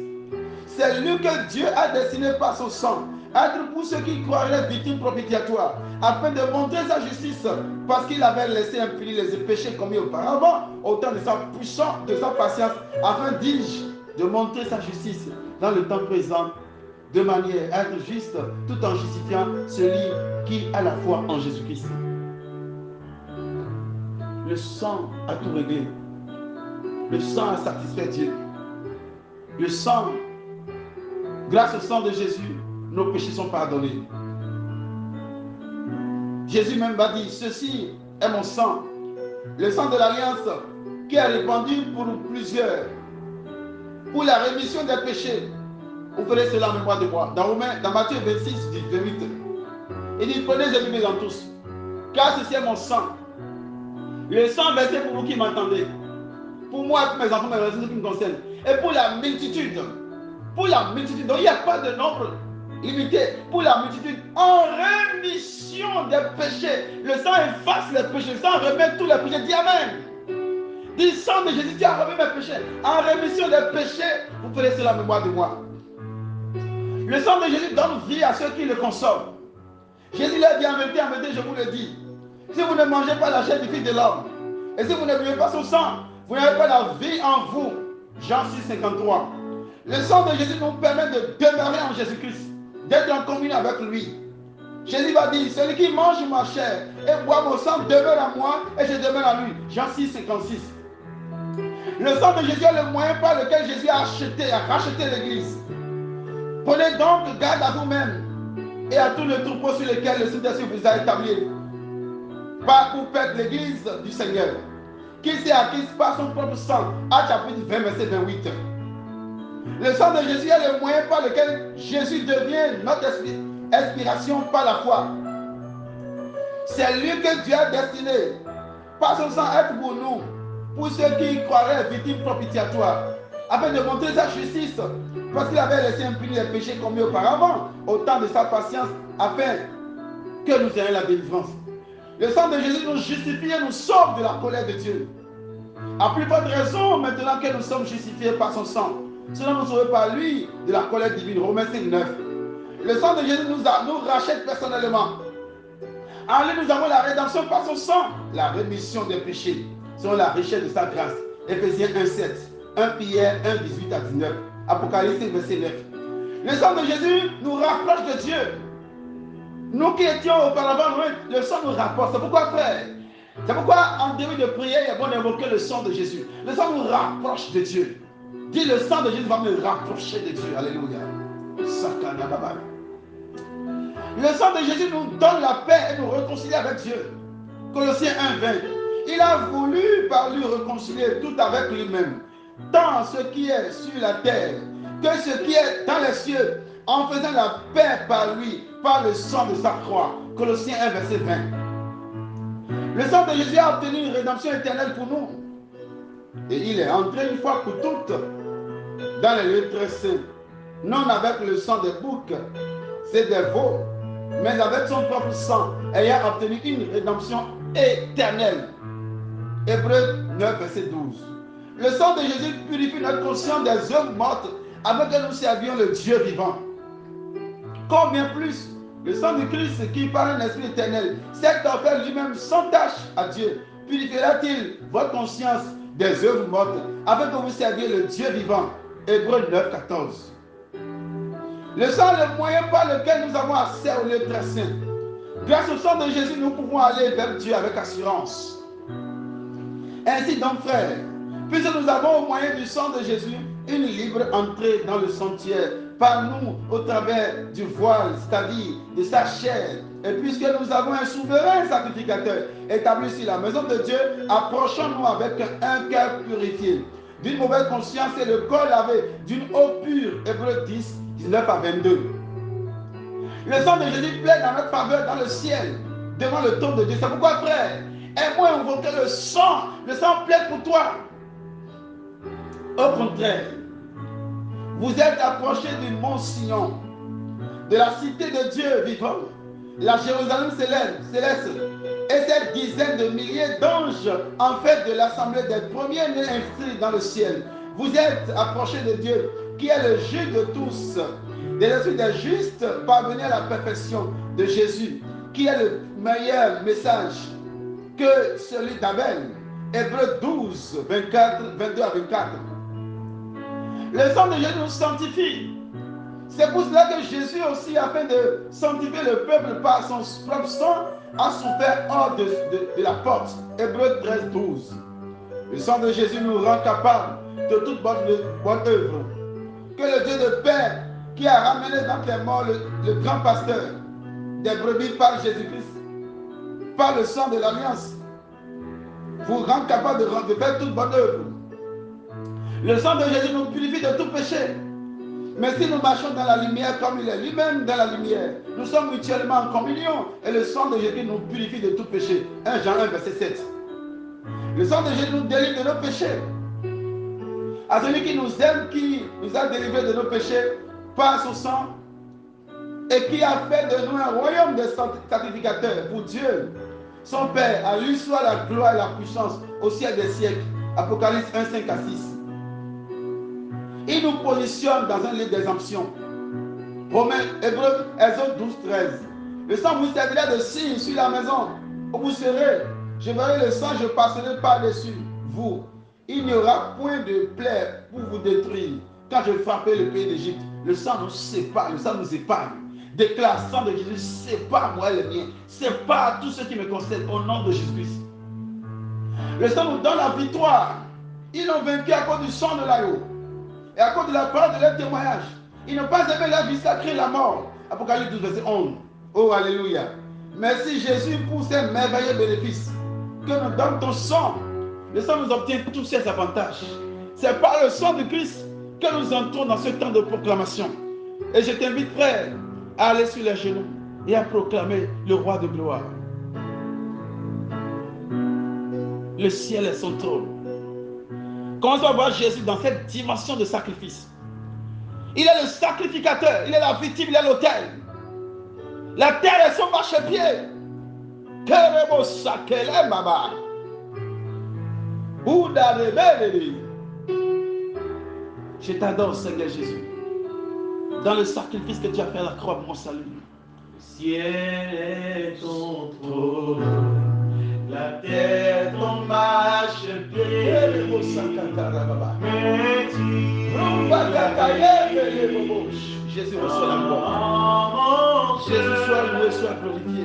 S2: C'est lui que Dieu a destiné par son sang, être pour ceux qui croiraient victimes propitiatoires, afin de montrer sa justice, parce qu'il avait laissé impunis les péchés commis auparavant, au temps de sa puissance, de sa patience, afin, dis-je, de montrer sa justice dans le temps présent, de manière à être juste, tout en justifiant celui qui a la foi en Jésus-Christ. Le sang a tout réglé. Le sang a satisfait Dieu. Le sang, grâce au sang de Jésus, nos péchés sont pardonnés. Jésus même va dire, ceci est mon sang, le sang de l'alliance qui est répandu pour plusieurs, pour la rémission des péchés. Vous ferez cela en mémoire de moi. Dans Matthieu 26, 28, il dit, prenez et buvez-en tous, car ceci est mon sang. Le sang versé pour vous qui m'entendez, pour moi et pour mes enfants, mes enfants qui me concernent, et pour la multitude. Pour la multitude. Donc il n'y a pas de nombre limité. Pour la multitude, en rémission des péchés. Le sang efface les péchés. Le sang remet tous les péchés. Dis amen. Dis, sang de Jésus, tu as remis mes péchés. En rémission des péchés, vous ferez cela en mémoire de moi. Le sang de Jésus donne vie à ceux qui le consomment. Jésus l'a dit en vérité, je vous le dis. Si vous ne mangez pas la chair du Fils de l'homme, et si vous ne buvez pas son sang, vous n'avez pas la vie en vous. Jean 6, 53. Le sang de Jésus nous permet de demeurer en Jésus-Christ, d'être en communion avec lui. Jésus va dire, celui qui mange ma chair et boit mon sang demeure en moi et je demeure en lui. Jean 6, 56. Le sang de Jésus est le moyen par lequel Jésus a racheté l'Église. Prenez donc garde à vous-même et à tout le troupeau sur lequel le Saint-Esprit vous a établi. Pas pour perdre l'Église du Seigneur, qui s'est acquise par son propre sang. Actes chapitre 20, verset 28. Le sang de Jésus est le moyen par lequel Jésus devient notre inspiration par la foi. C'est lui que Dieu a destiné par son sang être pour nous, pour ceux qui croiraient victimes propitiatoires, afin de montrer sa justice, parce qu'il avait laissé impunis les péchés commis auparavant, au temps de sa patience, afin que nous ayons la délivrance. Le sang de Jésus nous justifie et nous sauve de la colère de Dieu. À plus forte raison, maintenant que nous sommes justifiés par son sang, cela nous sauve par lui de la colère divine. Romains 5, 9. Le sang de Jésus nous rachète personnellement. En lui, nous avons la rédemption par son sang, la rémission des péchés, selon la richesse de sa grâce. Éphésiens 1, 7, 1 Pierre 1, 18 à 19, Apocalypse verset 9. Le sang de Jésus nous rapproche de Dieu. Nous qui étions auparavant loin, le sang nous rapproche. C'est pourquoi, frère, c'est pourquoi en début de prière, il est bon d'invoquer le sang de Jésus. Le sang nous rapproche de Dieu. Dis, le sang de Jésus va me rapprocher de Dieu. Alléluia. Le sang de Jésus nous donne la paix et nous réconcilie avec Dieu. Colossiens 1, 20. Il a voulu par lui réconcilier tout avec lui-même, tant ce qui est sur la terre que ce qui est dans les cieux, en faisant la paix par lui, par le sang de sa croix. Colossiens 1, verset 20. Le sang de Jésus a obtenu une rédemption éternelle pour nous. Et il est entré une fois pour toutes dans les lieux très saints, non avec le sang des boucs, c'est des veaux, mais avec son propre sang, ayant obtenu une rédemption éternelle. Hébreux 9, verset 12. Le sang de Jésus purifie notre conscience des œuvres mortes afin que nous servions le Dieu vivant. Combien plus le sang de Christ qui par un esprit éternel s'est offert lui-même sans tâche à Dieu, purifiera-t-il votre conscience des œuvres mortes afin que vous serviez le Dieu vivant. Hébreux 9, 14. Le sang est le moyen par lequel nous avons accès au lieu très saint. Grâce au sang de Jésus, nous pouvons aller vers Dieu avec assurance. Ainsi donc, frères, puisque nous avons au moyen du sang de Jésus une libre entrée dans le sanctuaire par nous au travers du voile, c'est-à-dire de sa chair, et puisque nous avons un souverain sacrificateur établi sur la maison de Dieu, approchons-nous avec un cœur purifié, d'une mauvaise conscience et le corps lavé, d'une eau pure. Hébreux 10, 19 à 22. Le sang de Jésus plaide dans notre faveur dans le ciel, devant le trône de Dieu. C'est pourquoi, frère, aie-moi invoquer le sang plaide pour toi. Au contraire, vous êtes approchés du mont Sion, de la cité de Dieu vivant, la Jérusalem céleste, et cette dizaine de milliers d'anges en fait de l'assemblée des premiers-nés inscrits dans le ciel. Vous êtes approchés de Dieu, qui est le juge de tous, des esprits des justes parvenus à la perfection de Jésus, qui est le meilleur message que celui d'Abel. Hébreux 12, 22 à 24. Le sang de Jésus nous sanctifie. C'est pour cela que Jésus aussi, afin de sanctifier le peuple par son propre sang, a souffert hors de la porte. Hébreux 13, 12. Le sang de Jésus nous rend capables de toute bonne œuvre. Que le Dieu de paix, qui a ramené dans les morts le grand pasteur des brebis par Jésus-Christ, par le sang de l'alliance, vous rend capable de faire toute bonne œuvre. Le sang de Jésus nous purifie de tout péché. Mais si nous marchons dans la lumière comme il est lui-même dans la lumière, nous sommes mutuellement en communion et le sang de Jésus nous purifie de tout péché. 1 Jean 1, verset 7. Le sang de Jésus nous délivre de nos péchés. À celui qui nous aime, qui nous a délivrés de nos péchés par son sang et qui a fait de nous un royaume de sacrificateurs pour Dieu, son Père. À lui soit la gloire et la puissance au siècle des siècles. Apocalypse 1, 5 à 6. Il nous positionne dans un lieu d'exemption. Romains, Hébreux, Exode 12, 13. Le sang vous servira de signe sur la maison où vous serez. Je verrai le sang, je passerai par-dessus vous. Il n'y aura point de plaie pour vous détruire. Quand je frapperai le pays d'Égypte, le sang nous sépare, le sang nous épargne. Déclare, sang de Jésus, sépare moi et le mien. Sépare tous ceux qui me concernent au nom de Jésus-Christ. Le sang nous donne la victoire. Ils l'ont vaincu à cause du sang de l'agneau. Et à cause de la parole de leur témoignage. Ils n'ont pas aimé la vie sacrée, la mort. Apocalypse 12, verset 11. Oh, alléluia. Merci Jésus pour ces merveilleux bénéfices que nous donne ton sang. Le sang nous obtient tous ces avantages. C'est par le sang de Christ que nous entrons dans ce temps de proclamation. Et je t'invite, frère, à aller sur les genoux et à proclamer le roi de gloire. Le ciel est son trône. Commençons à voir Jésus dans cette dimension de sacrifice. Il est le sacrificateur, il est la victime, il est l'autel. La terre est son marchepied. Je t'adore, Seigneur Jésus, dans le sacrifice que tu as fait à la croix pour mon salut.
S1: Le ciel est ton trône, la terre ton marchepied.
S2: Jésus reçoit la gloire. Jésus soit loué, soit glorifié.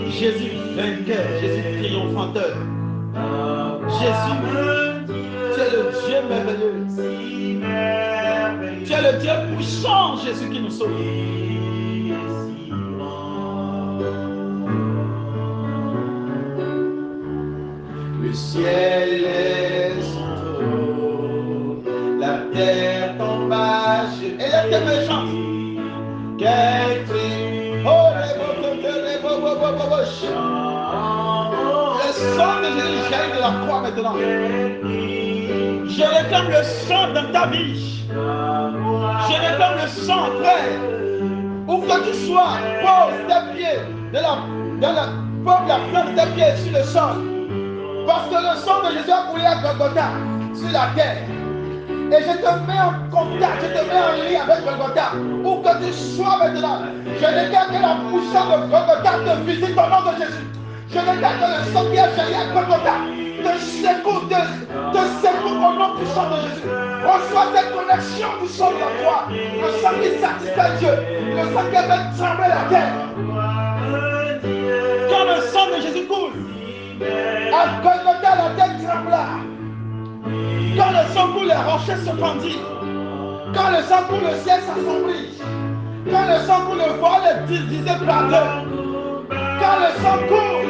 S2: Jésus vainqueur, Jésus triomphateur. Jésus, tu es le Dieu merveilleux. Tu es le Dieu puissant, Jésus qui nous sauve.
S1: Le ciel est son trône, la terre ton marchepied.
S2: Et la terre chante.
S1: Quel cri,
S2: le sang de Jésus jaillit de la croix maintenant. Je réclame le sang dans ta vie. Je réclame le sang, frère. Où que tu sois, pose tes pieds pose la plante de tes pieds sur le sol. Parce que le sang de Jésus a coulé à Golgotha, sur la terre. Et je te mets en contact, je te mets en lien avec Golgotha. Où que tu sois maintenant, je déclare que la puissance de Golgotha te visite au nom de Jésus. Je déclare que le sang qui a jailli à Golgotha te secoue au nom puissant de Jésus. Reçois cette connexion du sang de la croix. Le sang qui satisfait Dieu. Le sang qui a fait trembler la terre. Quand le sang de Jésus coule, à Golgotha, la terre trembla. Quand le sang coule, les rochers se pendirent. Quand le sang coule, le ciel s'assombrit. Quand le sang coule, le vol est divisé par deux. Quand le sang coule,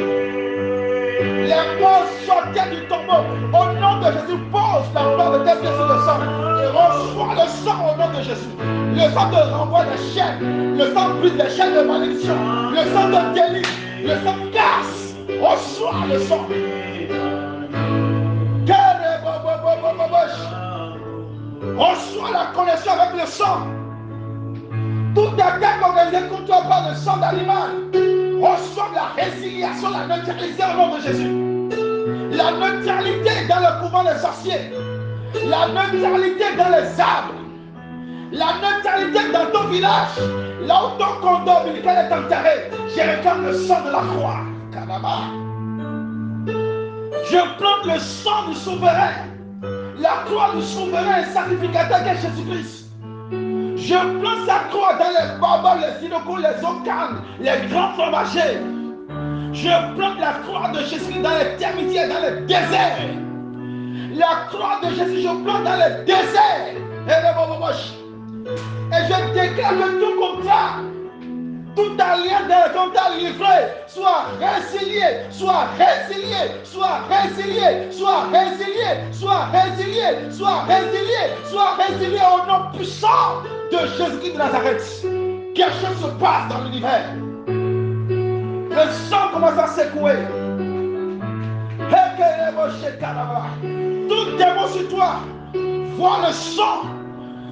S2: les morts sortaient du tombeau. Au nom de Jésus, pose la plante de tes pieds sur le sang et reçois le sang au nom de Jésus. Le sang te renvoie des chaînes. Le sang brise des chaînes de malédiction. Le sang te délivre. Le sang casse. Reçois le sang. Reçois la connexion avec le sang. Toute attaque organisée contre toi par le sang d'animal, reçois la résiliation, la neutralité au nom de Jésus. La neutralité dans le couvent des sorciers. La neutralité dans les arbres. La neutralité dans ton village. Là où ton cordon ombilical est enterré. Je réclame le sang de la croix. Kanaba. Je plante le sang du souverain. La croix du souverain et sacrificateur qu'est Jésus-Christ. Je plante sa croix dans les barbares, les inocos, les ocanes, les grands fromagers. Je plante la croix de Jésus dans les termitières, dans les déserts. La croix de Jésus, je plante dans les déserts. Et je déclare que tout contrat, tout alliance dans le contrat livré soit résilié, soit résilié, soit résilié, soit résilié, soit résilié, soit résilié, soit résilié au nom puissant de Jésus-Christ de Nazareth. Quelque chose se passe dans l'univers. Le sang commence à secouer. Tout démon sur toi, vois le sang.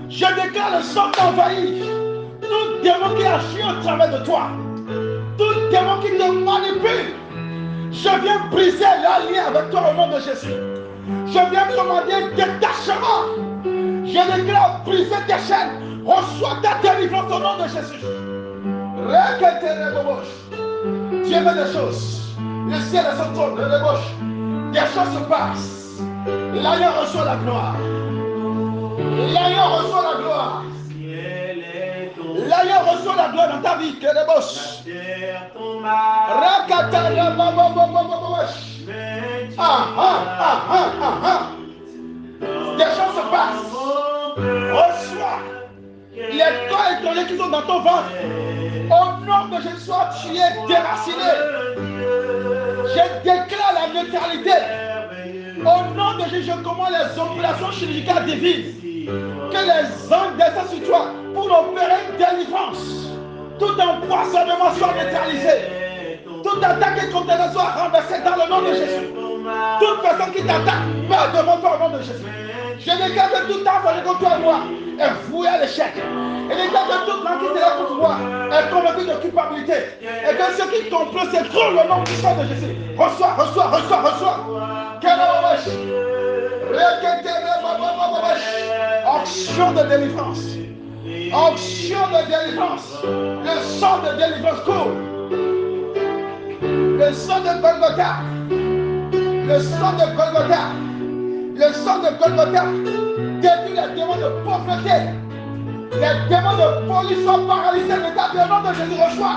S2: Je déclare le sang t'envahit. Tout démon qui agit au travers de toi, tout démon qui te manipule, je viens briser la lien avec toi au nom de Jésus. Je viens commander un détachement. Je déclare briser tes chaînes. Reçois ta délivrance au nom de Jésus. Dieu fait des choses. Le ciel est son trône, le débauche. Des choses se passent. L'agneau reçoit la gloire. L'agneau reçoit la gloire. L'agneau reçoit la gloire dans ta vie, que les boches. Des choses se passent. Reçois les corps étrangers qui sont dans ton ventre. Au nom de Jésus, tu es déraciné. Je déclare la neutralité. Au nom de Jésus, je commande les opérations chirurgicales divines. Que les anges descendent sur toi pour opérer une délivrance. Tout empoisonnement soit neutralisé. Toute attaque contre toi soit renversée dans le nom de Jésus. Toute personne qui t'attaque meurt devant toi au nom de Jésus. Je déclare que tout arme contre toi et moi est voué à l'échec. Et je déclare que toute main qui est là contre moi est convaincue de culpabilité. Et que ceux qui complot s'écroulent le nom puissant de Jésus. Reçois, reçois, reçois, reçois. Onction de délivrance. Onction de délivrance. Le sang de délivrance coule. Le sang de Golgotha. Le sang de Golgotha. Le sang de Golgotha détruit les démons de pauvreté. Les démons de police sont paralysés. Le nom de Jésus reçoit.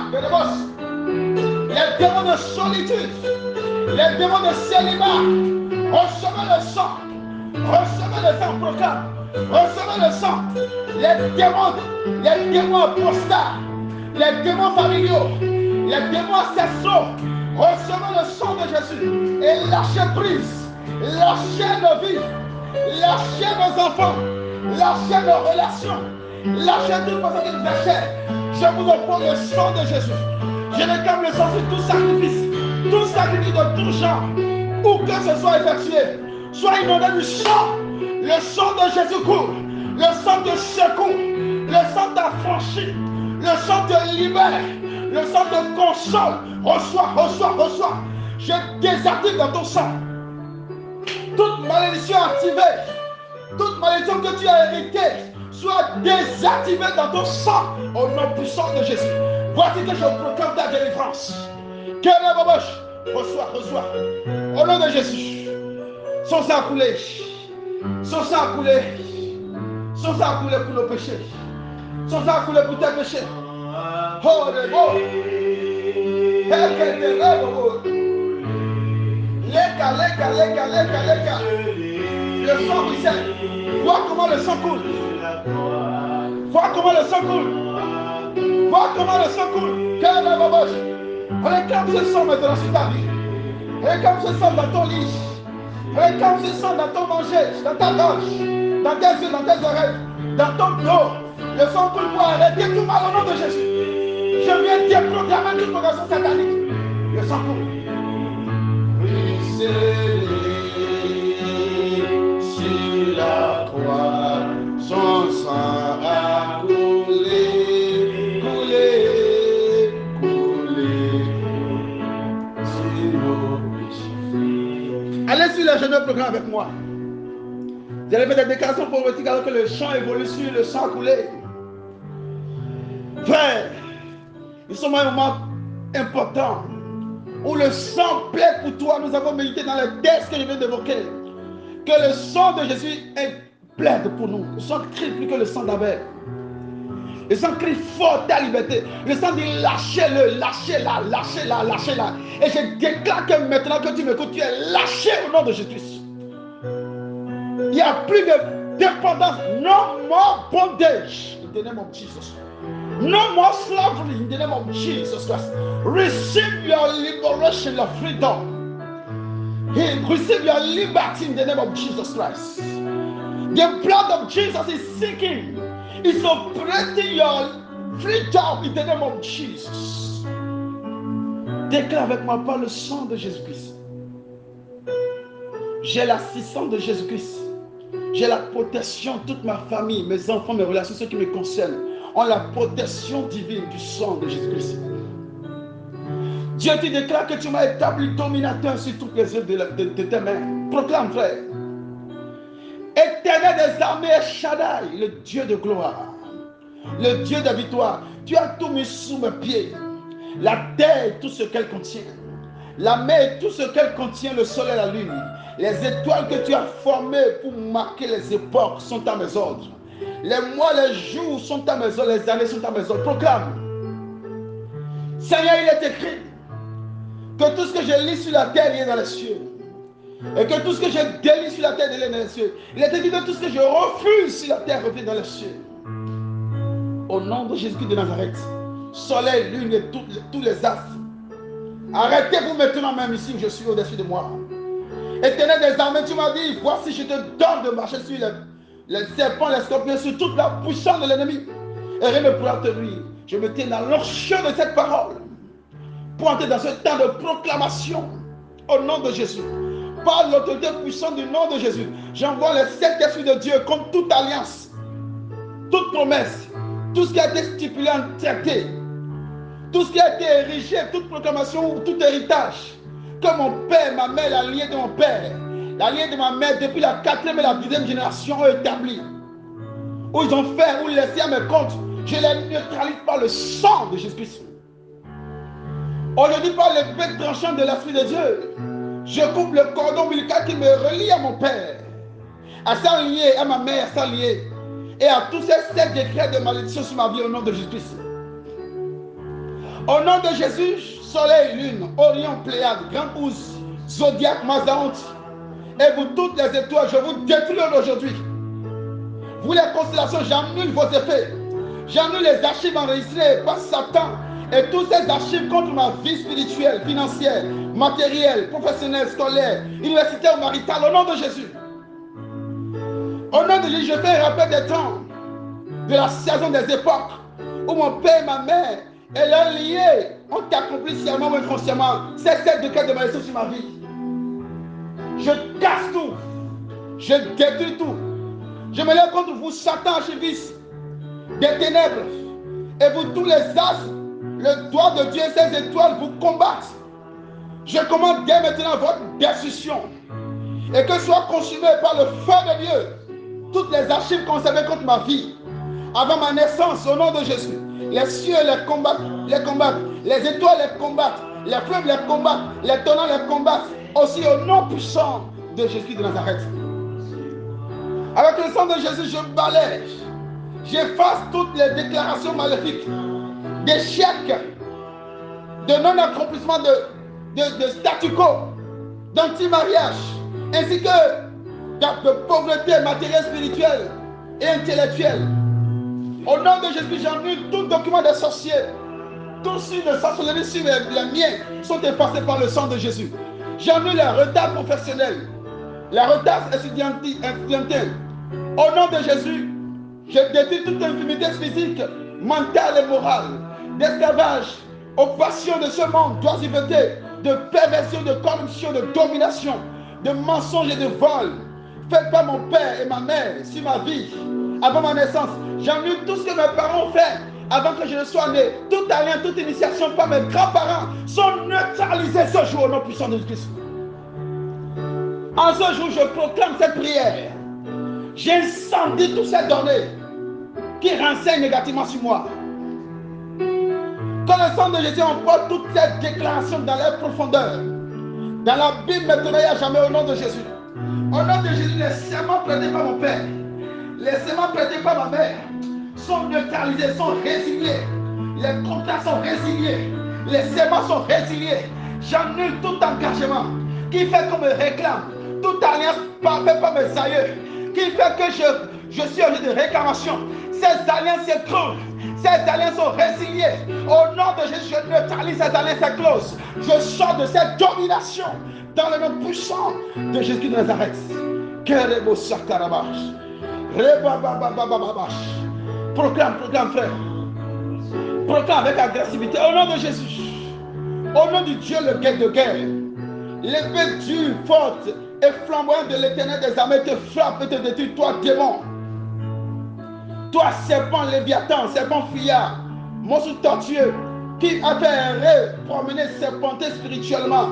S2: Les démons de solitude. Les démons de célibat. Recevez le sang. Recevez le sang, proclame. Recevez le sang. Les démons apostats, les démons familiaux, les démons ancestraux. Recevez le sang de Jésus et lâchez prise. Lâchez nos vies. Lâchez nos enfants. Lâchez nos relations. Lâchez toute personne qui nous achète. Je vous oppose le sang de Jésus. Je réclame le sang sur tout sacrifice de tout genre, où que ce soit effectué, soit inondé du sang. Le sang de Jésus coule. Le sang te secoue. Le sang t'affranchit. Le sang te libère. Le sang te console. Reçois, reçois, reçois. Je désactive dans ton sang toute malédiction activée. Toute malédiction que tu as héritée soit désactivée dans ton sang au nom puissant de Jésus. Voici que je proclame ta délivrance. Reçois, reçois. Au nom de Jésus. Son sang a coulé. Son sang a coulé. Son sang a coulé pour nos péchés. Son sang a coulé pour tes péchés. Oh, le mot. Le sang ruisselle. Vois comment le sang coule. Vois comment le sang coule. Vois comment le sang coule. Réclame ce sang maintenant sur ta vie. Réclame ce sang dans ton lit. Réclame ce sang dans ton manger, dans ta gorge, dans tes yeux, dans tes oreilles, dans ton dos. Le sang coule pour arrêter tout mal au nom de Jésus. Je viens déprogrammer toute progression satanique. Le sang coule.
S1: Sur la croix, son sang a coulé, coulé, coulé sur nos péchés.
S2: Allez sur le genoux programme avec moi. Vous allez faire des déclarations prophétiques alors que le chant évolue sur le sang coulé. Frère, nous sommes à un moment important où le sang plaît pour toi. Nous avons médité dans les textes que je viens d'évoquer. Que le sang de Jésus plaide pour nous. Le sang crie plus que le sang d'Abel. Le sang crie fort ta liberté. Le sang dit lâchez-le, lâchez-la, lâchez-la, lâchez-la. Et je déclare que maintenant que tu m'écoutes, tu es lâché au nom de Jésus. Il n'y a plus de dépendance. No more bondage. In the name of Jesus. No more slavery in the name of Jesus Christ. Receive your liberation, your freedom. Receive your liberty in the name of Jesus Christ. The blood of Jesus is seeking, is operating your freedom in the name of Jesus. Déclare avec moi par le sang de Jésus-Christ. J'ai l'assistance de Jésus-Christ. J'ai la protection de toute ma famille, mes enfants, mes relations, ceux qui me concernent, ont la protection divine du sang de Jésus-Christ. Dieu te déclare que tu m'as établi dominateur sur toutes les œuvres de tes mains. Proclame, frère. Éternel des armées, Shaddai, le Dieu de gloire, le Dieu de victoire. Tu as tout mis sous mes pieds. La terre et tout ce qu'elle contient. La mer et tout ce qu'elle contient, le soleil et la lune. Les étoiles que tu as formées pour marquer les époques sont à mes ordres. Les mois, les jours sont à mes ordres, les années sont à mes ordres. Proclame. Seigneur, il est écrit que tout ce que je lis sur la terre est dans les cieux. Et que tout ce que je délie sur la terre est dans les cieux. Il est écrit que tout ce que je refuse sur la terre revient dans les cieux. Au nom de Jésus-Christ de Nazareth, soleil, lune et tous les astres, arrêtez-vous maintenant même ici où je suis au-dessus de moi. Éternel des armées, tu m'as dit, voici je te donne de marcher sur les serpents, les scorpions, sur toute la puissance de l'ennemi. Et rien ne pourra te nuire. Je me tiens dans l'onction de cette parole. Pour entrer dans ce temps de proclamation au nom de Jésus. Par l'autorité puissante du nom de Jésus, j'envoie les 7 esprits de Dieu contre toute alliance, toute promesse, tout ce qui a été stipulé en traité, tout ce qui a été érigé, toute proclamation ou tout héritage que mon père, ma mère, la lignée de mon père, la lignée de ma mère depuis la 4e et la 10e génération ont établi, où ils ont fait, où ils laissé à mes comptes, je les neutralise par le sang de Jésus-Christ. Aujourd'hui, par l'épée tranchante de l'Esprit de Dieu, je coupe le cordon ombilical qui me relie à mon père, à sa liée, à ma mère, à sa liée, et à tous ces 7 décrets de malédiction sur ma vie au nom de Jésus-Christ. Au nom de Jésus, soleil, lune, Orion, Pléiade, Grand Ours, Zodiac, Mazahont, et vous toutes les étoiles, je vous détruis aujourd'hui. Vous les constellations, j'annule vos effets. J'annule les archives enregistrées par Satan et tous ces archives contre ma vie spirituelle, financière, matérielle, professionnelle, scolaire, universitaire ou maritale, au nom de Jésus. Au nom de Jésus, je fais un rappel des temps, de la saison des époques, où mon père et ma mère et leurs liés ont accompli sciemment ou inconsciemment ces 7 décrets de malédiction sur ma vie. Je casse tout, je détruis tout. Je me lève contre vous, Satan, archiviste des ténèbres Et vous tous les astres, le doigt de Dieu et ses étoiles vous combattent. Je commande dès maintenant votre destruction. Et que soit consumé par le feu de Dieu toutes les archives conservées contre ma vie. Avant ma naissance, au nom de Jésus, les cieux les combattent, les étoiles les combattent, les fleuves les combattent, les torrents les combattent. Aussi au nom puissant de Jésus de Nazareth. Avec le sang de Jésus, je balaye, j'efface toutes les déclarations maléfiques, d'échec, de non-accomplissement de statu quo, d'anti-mariage, ainsi que de pauvreté matérielle, spirituelle et intellectuelle. Au nom de Jésus, j'annule tout document des sorciers. Tous signes de sorcellerie sur les miens sont effacés par le sang de Jésus. J'annule les retards professionnels, les retards estudiantins. Au nom de Jésus, je détruis toute infirmité physique, mentale et morale, d'esclavage, aux passions de ce monde, d'oisiveté, de perversion, de corruption, de domination, de mensonge et de vol. Faites pas mon père et ma mère sur ma vie. Avant ma naissance, j'annule tout ce que mes parents ont fait avant que je ne sois né. Toute alliance, toute initiation par mes grands-parents sont neutralisés ce jour au nom puissant de Christ. En ce jour, je proclame cette prière. J'incendie toutes ces données qui renseignent négativement sur moi. Quand le sang de Jésus emporte toutes ces déclarations dans leur profondeur, dans la Bible ne travaille à jamais au nom de Jésus. Au nom de Jésus, les serments prêtés par mon père, les serments prêtés par ma mère sont neutralisés, sont résiliés. Les contrats sont résiliés. Les serments sont résiliés. J'annule tout engagement qui fait qu'on me réclame. Toute alliance faite par mes aïeux qui fait que je suis obligé de réclamation. Ces alliances s'écroulent. Ces alliances sont résiliées. Au nom de Jésus, je neutralise ces alliances closes. Je sors de cette domination dans le nom puissant de Jésus de Nazareth. Proclame, frère. Proclame avec agressivité. Au nom de Jésus. Au nom du Dieu, le guet de guerre. L'épée dure, forte et flamboyante de l'Éternel des armées te frappe et te détruit, toi démon. Toi serpent léviathan, serpent fuyard, monstre tortueux, qui a fait errer, promener, serpenter spirituellement,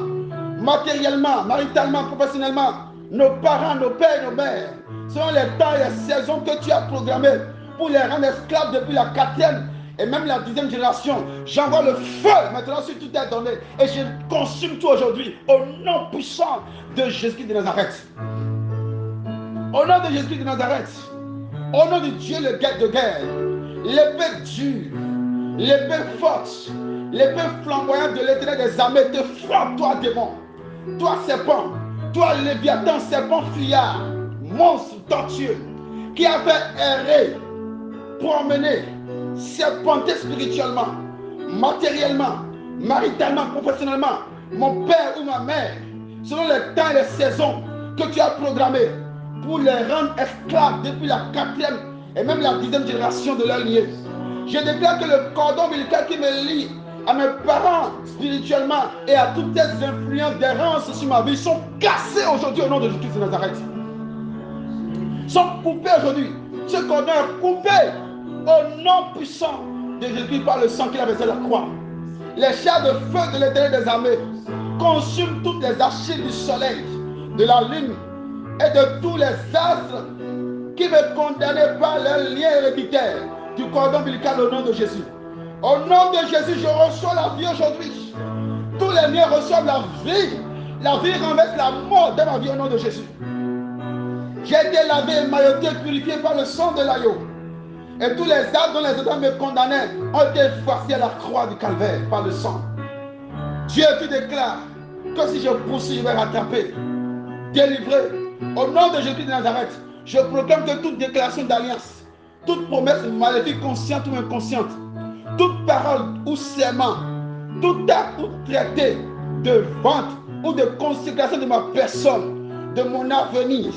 S2: matériellement, maritalement, professionnellement, nos parents, nos pères et nos mères, selon les temps et les saisons que tu as programmées pour les rendre esclaves depuis la 4e et même la 10e génération. J'envoie le feu maintenant sur toutes tes données et je consume tout aujourd'hui au nom puissant de Jésus de Nazareth. Au nom de Jésus de Nazareth, au nom de Dieu, le guet de guerre, l'épée dure, l'épée forte, l'épée flamboyante de l'Éternel des armées te frappe, toi démon, toi serpent, toi léviathan, serpent fuyard, monstre tortueux, qui a fait errer, promener, serpenter spirituellement, matériellement, maritalement, professionnellement, mon père ou ma mère, selon les temps et les saisons que tu as programmées, pour les rendre esclaves depuis la 4e et même la 10e génération de leur lignée. Je déclare que le cordon ombilical qui me lie à mes parents spirituellement et à toutes ces influences d'errance sur ma vie sont cassés aujourd'hui au nom de Jésus de Nazareth. Sont coupés aujourd'hui. Ce cordon est coupé au nom puissant de Jésus par le sang qu'il a versé à la croix. Les chars de feu de l'Éternel des armées consument toutes les archives du soleil, de la lune et de tous les astres qui me condamnaient par leur lien héréditaire du cordon ombilical au nom de Jésus. Au nom de Jésus, je reçois la vie aujourd'hui. Tous les liens reçoivent la vie. La vie renverse la mort de ma vie au nom de Jésus. J'ai été lavé, émailloté, purifié par le sang de l'agneau. Et tous les actes dont les autres me condamnaient ont été effacés à la croix du calvaire par le sang. Dieu, tu déclares que si je poursuis, je vais rattraper, délivrer. Au nom de Jésus de Nazareth, je proclame que toute déclaration d'alliance, toute promesse maléfique, consciente ou inconsciente, toute parole ou serment, tout acte ou traité de vente ou de consécration de ma personne, de mon avenir,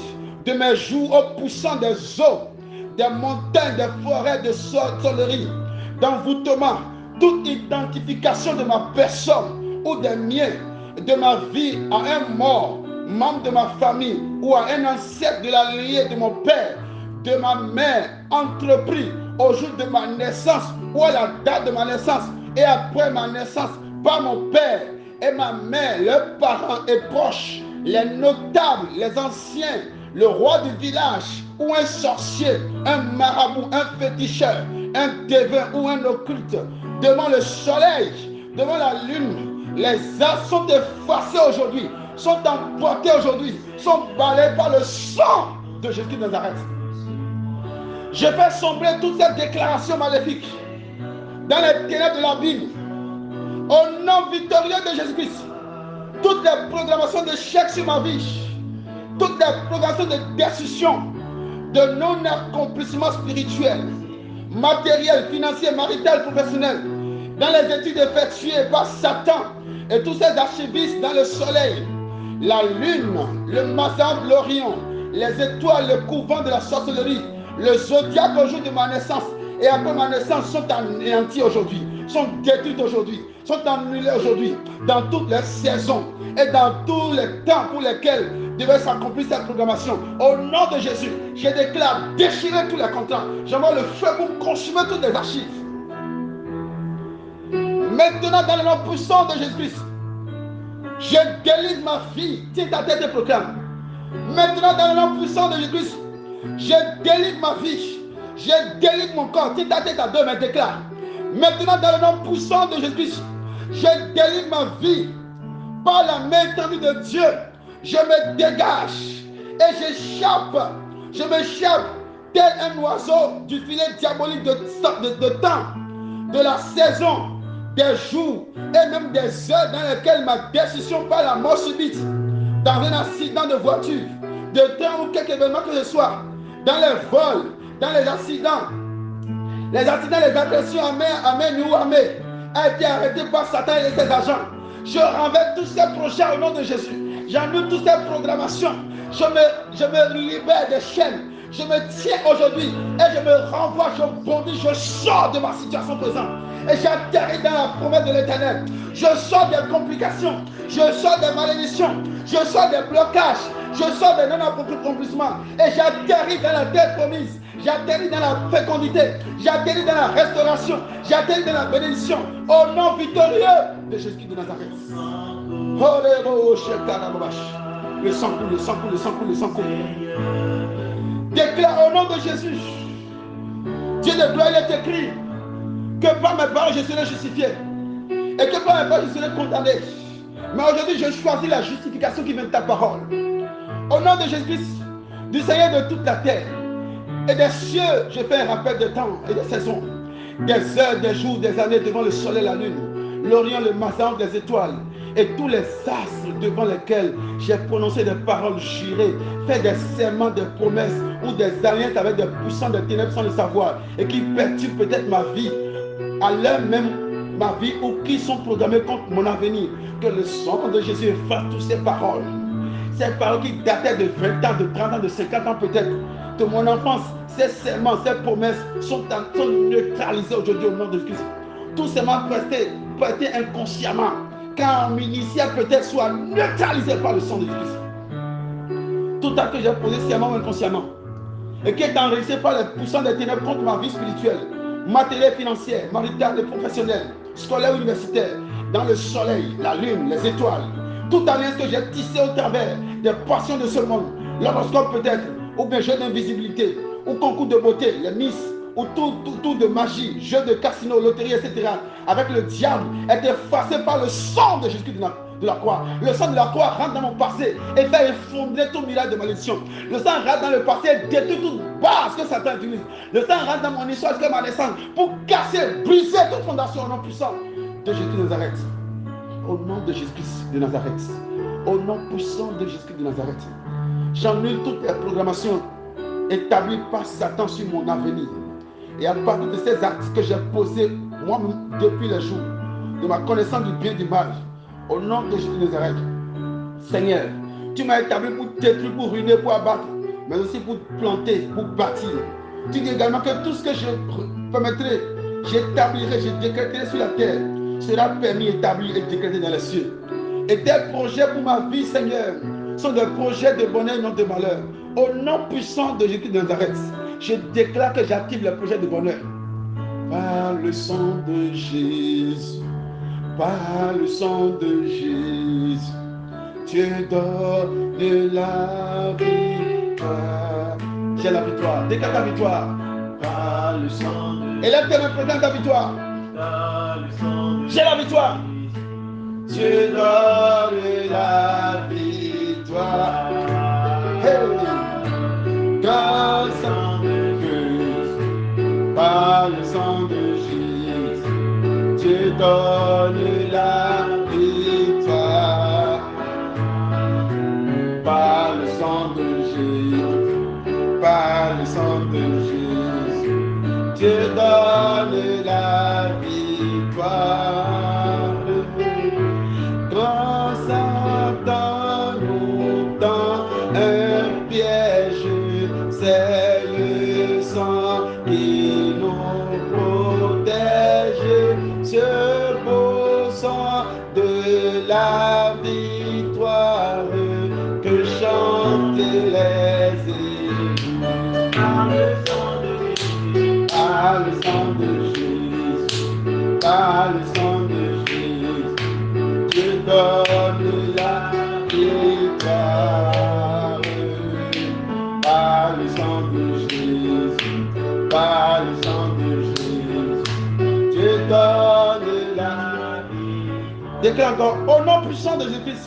S2: de mes jours au poussant des eaux, des montagnes, des forêts, de sauleries, d'envoûtement, toute identification de ma personne ou des miens, de ma vie à un mort, membre de ma famille ou à un ancêtre de la lignée de mon père, de ma mère, entrepris au jour de ma naissance ou à la date de ma naissance et après ma naissance par mon père et ma mère, leurs parents et proches, les notables, les anciens, le roi du village ou un sorcier, un marabout, un féticheur, un devin ou un occulte, devant le soleil, devant la lune, les astres sont effacés aujourd'hui, sont emportés aujourd'hui, sont balayés par le sang de Jésus de Nazareth. Je fais sombrer toutes ces déclarations maléfiques dans les ténèbres de l'abîme. Au nom victorieux de Jésus-Christ, toutes les programmations d'échec sur ma vie, toutes les programmations de destruction, de non-accomplissement spirituel, matériel, financier, marital, professionnel, dans les études effectuées par Satan et tous ces archivistes dans le soleil, la lune, le Mazan, l'Orient, les étoiles, le couvent de la sorcellerie, le zodiaque au jour de ma naissance et après ma naissance sont anéantis aujourd'hui, sont détruits aujourd'hui, sont annulés aujourd'hui dans toutes les saisons et dans tous les temps pour lesquels devait s'accomplir cette programmation. Au nom de Jésus, je déclare déchirer tous les contrats. J'envoie le feu pour consumer toutes les archives. Maintenant, dans le nom puissant de Jésus-Christ, je délivre ma fille. Tiens ta tête et proclame. Maintenant, dans le nom puissant de Jésus-Christ, je délivre ma vie. Je délivre mon corps. Tiens ta tête à deux mains, déclare. Maintenant, dans le nom puissant de Jésus-Christ, je délivre ma vie par la main étendue de Dieu. Je me dégage et j'échappe. Je m'échappe tel un oiseau du filet diabolique de temps, de la saison, des jours et même des heures dans lesquelles ma décision par la mort subite, dans un accident de voiture, de train ou quelque événement que ce soit, dans les vols, dans les accidents, les agressions à main nue ou à main, a été arrêté par Satan et ses agents. Je renverse tous ces projets au nom de Jésus. J'annule toutes ces programmations. Je me libère des chaînes. Je me tiens aujourd'hui et je me renvoie, je bondis, je sors de ma situation présente. Et j'atterris dans la promesse de l'Éternel. Je sors des complications. Je sors des malédictions. Je sors des blocages. Je sors des non-accomplissements. Et j'atterris dans la terre promise. J'atterris dans la fécondité. J'atterris dans la restauration. J'atterris dans la bénédiction. Au nom victorieux de Jésus de Nazareth. Le sang coule, le sang coule, le sang coule, le sang coule. Déclare au nom de Jésus. Dieu de gloire, il est écrit que par mes paroles je serai justifié et que par mes paroles je serai condamné. Mais aujourd'hui je choisis la justification qui vient de ta parole. Au nom de Jésus-Christ, du Seigneur de toute la terre et des cieux, je fais un rappel de temps et de saisons, des heures, des jours, des années devant le soleil, la lune, l'Orient, le Mazan, les étoiles et tous les astres devant lesquels j'ai prononcé des paroles jurées, fait des serments, des promesses ou des alliances avec des puissants de ténèbres sans le savoir et qui perturbent peut-être ma vie, à l'heure même ma vie ou qui sont programmés contre mon avenir. Que le sang de Jésus efface toutes ces paroles qui dataient de 20 ans, de 30 ans, de 50 ans peut-être, de mon enfance. Ces serments, ces promesses sont neutralisés aujourd'hui au nom de Christ. Tous ces serments prêtés inconsciemment, quand mon initial peut-être soit neutralisé par le sang de Christ. Tout à que j'ai posé sciemment ou inconsciemment et qui est enregistré par les puissants des ténèbres contre ma vie spirituelle, matérielle, financière, maritale et professionnelle, scolaire, universitaire, dans le soleil, la lune, les étoiles, toute alliance que j'ai tissée au travers des passions de ce monde, l'horoscope peut-être, ou bien jeu d'invisibilité, ou concours de beauté, les Miss, ou tout de magie, jeu de casino, loterie, etc., avec le diable, est effacé par le sang de Jésus de la croix. Le sang de la croix rentre dans mon passé et fait effondrer tout mirage de malédiction. Le sang rentre dans le passé et détruit toute base que Satan utilise. Le sang rentre dans mon histoire jusqu'à ma naissance pour casser, briser toute fondation au nom puissant de Jésus de Nazareth. Au nom de Jésus-Christ de Nazareth. Au nom puissant de Jésus-Christ de Nazareth. J'annule toutes les programmations établies par Satan sur mon avenir. Et à partir de ces actes que j'ai posés moi-même depuis le jour de ma connaissance du bien et du mal, au nom de Jésus de Nazareth, Seigneur, tu m'as établi pour détruire, pour ruiner, pour abattre, mais aussi pour planter, pour bâtir. Tu dis également que tout ce que je permettrai, j'établirai, je décréterai sur la terre, sera permis, établi et décrété dans les cieux. Et tes projets pour ma vie, Seigneur, sont des projets de bonheur et non de malheur. Au nom puissant de Jésus de Nazareth, je déclare que j'active les projets de bonheur. par le sang de Jésus, par le sang de Jésus, Dieu donne la victoire. J'ai la victoire. Déclare ta victoire.
S1: Par le sang de
S2: Élève tes mains, proclame ta victoire.
S1: Par le sang de
S2: J'ai la victoire.
S1: Dieu donne la victoire.
S2: Hey. Grâce à Dieu, par le sang de Jésus, Dieu donne la victoire. Par le sang de Jésus, par le sang de Jésus, Dieu donne la victoire. Grand Satan nous tend un piège, c'est le sang qui nous protège, ce beau sang de la victoire que chantent les élus.
S1: Par le sang de Jésus,
S2: Par le sang de Jésus, par le sang de Jésus, Dieu donne la victoire. Par le sang de Jésus, par le sang de Jésus, Dieu donne la victoire. Déclare encore, au nom puissant de Jésus-Christ,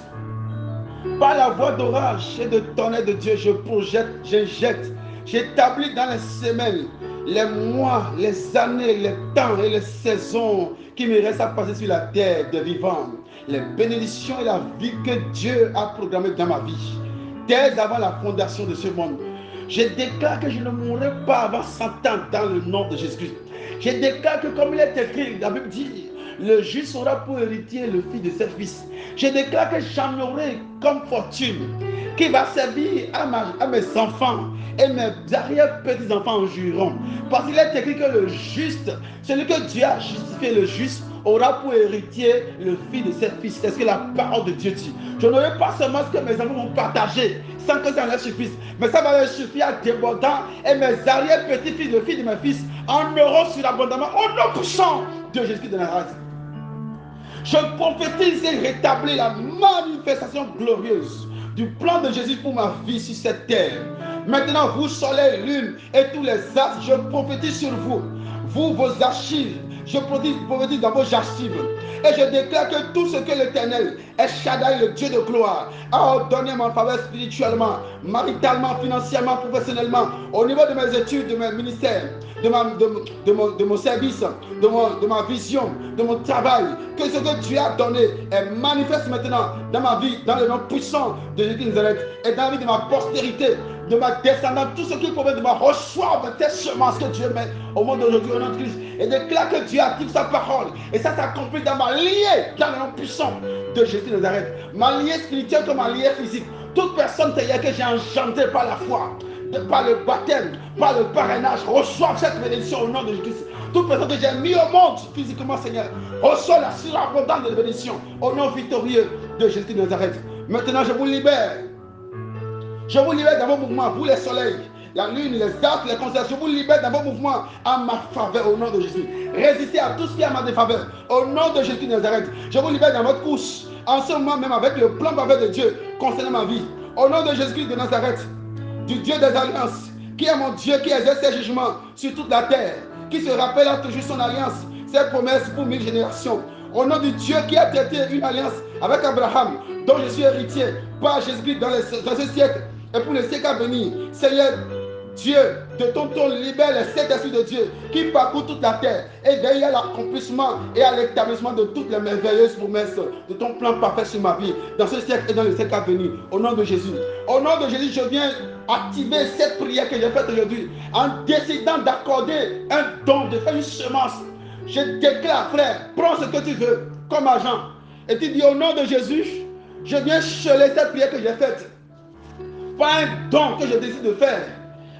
S2: par la voix d'orage et de tonnerre de Dieu, je projette, j'injecte, j'établis dans les semaines, les mois, les années, les temps et les saisons qui me restent à passer sur la terre des vivants, les bénédictions et la vie que Dieu a programmées dans ma vie, dès avant la fondation de ce monde. Je déclare que je ne mourrai pas avant 100 ans dans le nom de Jésus-Christ. Je déclare que comme il est écrit, la Bible dit, le juste aura pour héritier le fils de ses fils. Je déclare que j'en aurai comme fortune qui va servir à mes enfants et mes arrière-petits-enfants en jureront. Parce qu'il est écrit que le juste, celui que Dieu a justifié, le juste, aura pour héritier le fils de ses fils. C'est ce que la parole de Dieu dit. Je n'aurai pas seulement ce que mes enfants vont partager sans que ça leur suffise, mais ça va leur suffire à débordant et mes arrière-petits-fils, le fils de mes fils, en auront surabondamment au nom puissant de Jésus de Nazareth. Je prophétise et rétablis la manifestation glorieuse du plan de Jésus pour ma vie sur cette terre. Maintenant, vous, soleil, lune et tous les astres, je prophétise sur vous, vos archives, je prophétise dans vos archives. Et je déclare que tout ce que l'Éternel, El Shaddai, le Dieu de gloire, a ordonné en ma faveur spirituellement, maritalement, financièrement, professionnellement, au niveau de mes études, de mes ministères, de mon service, de ma vision, de mon travail, que ce que Dieu a donné est manifeste maintenant dans ma vie, dans le nom puissant de Jésus de Nazareth, et dans la vie de ma postérité, de ma descendance, tout ce qui provient de moi, reçoivent tes semences que Dieu met au monde d'aujourd'hui au nom de Christ, et déclare que Dieu active sa parole, et ça s'accomplit dans ma liée, dans le nom puissant de Jésus de Nazareth, ma liée spirituelle comme ma liée physique. Toute personne que j'ai engendrée par la foi, par le baptême, par le parrainage, reçoivent cette bénédiction au nom de Jésus. Toute personne que j'ai mis au monde physiquement, Seigneur, reçoit la surabondance de bénédiction au nom victorieux de Jésus de Nazareth. Maintenant, je vous libère. Je vous libère dans vos mouvements, vous les soleils, la lune, les astres, les constellations. Je vous libère dans vos mouvements en ma faveur au nom de Jésus. Résistez à tout ce qui est à ma défaveur au nom de Jésus de Nazareth. Je vous libère dans votre course en ce moment même avec le plan parfait de Dieu concernant ma vie. Au nom de Jésus de Nazareth, du Dieu des alliances, qui est mon Dieu, qui exerce ses jugements sur toute la terre, qui se rappelle toujours son alliance, ses promesses pour 1000 générations. Au nom du Dieu qui a traité une alliance avec Abraham, dont je suis héritier par Jésus-Christ dans ce siècle et pour les siècles à venir. Seigneur Dieu, de ton trône, libère les 7 esprits de Dieu qui parcourent toute la terre et veille à l'accomplissement et à l'établissement de toutes les merveilleuses promesses de ton plan parfait sur ma vie, dans ce siècle et dans les siècles à venir. Au nom de Jésus. Au nom de Jésus, je viens activer cette prière que j'ai faite aujourd'hui en décidant d'accorder un don, de faire une semence. Je déclare, frère, prends ce que tu veux comme argent. Et tu dis au nom de Jésus, je viens sceller cette prière que j'ai faite. Pas un don que je décide de faire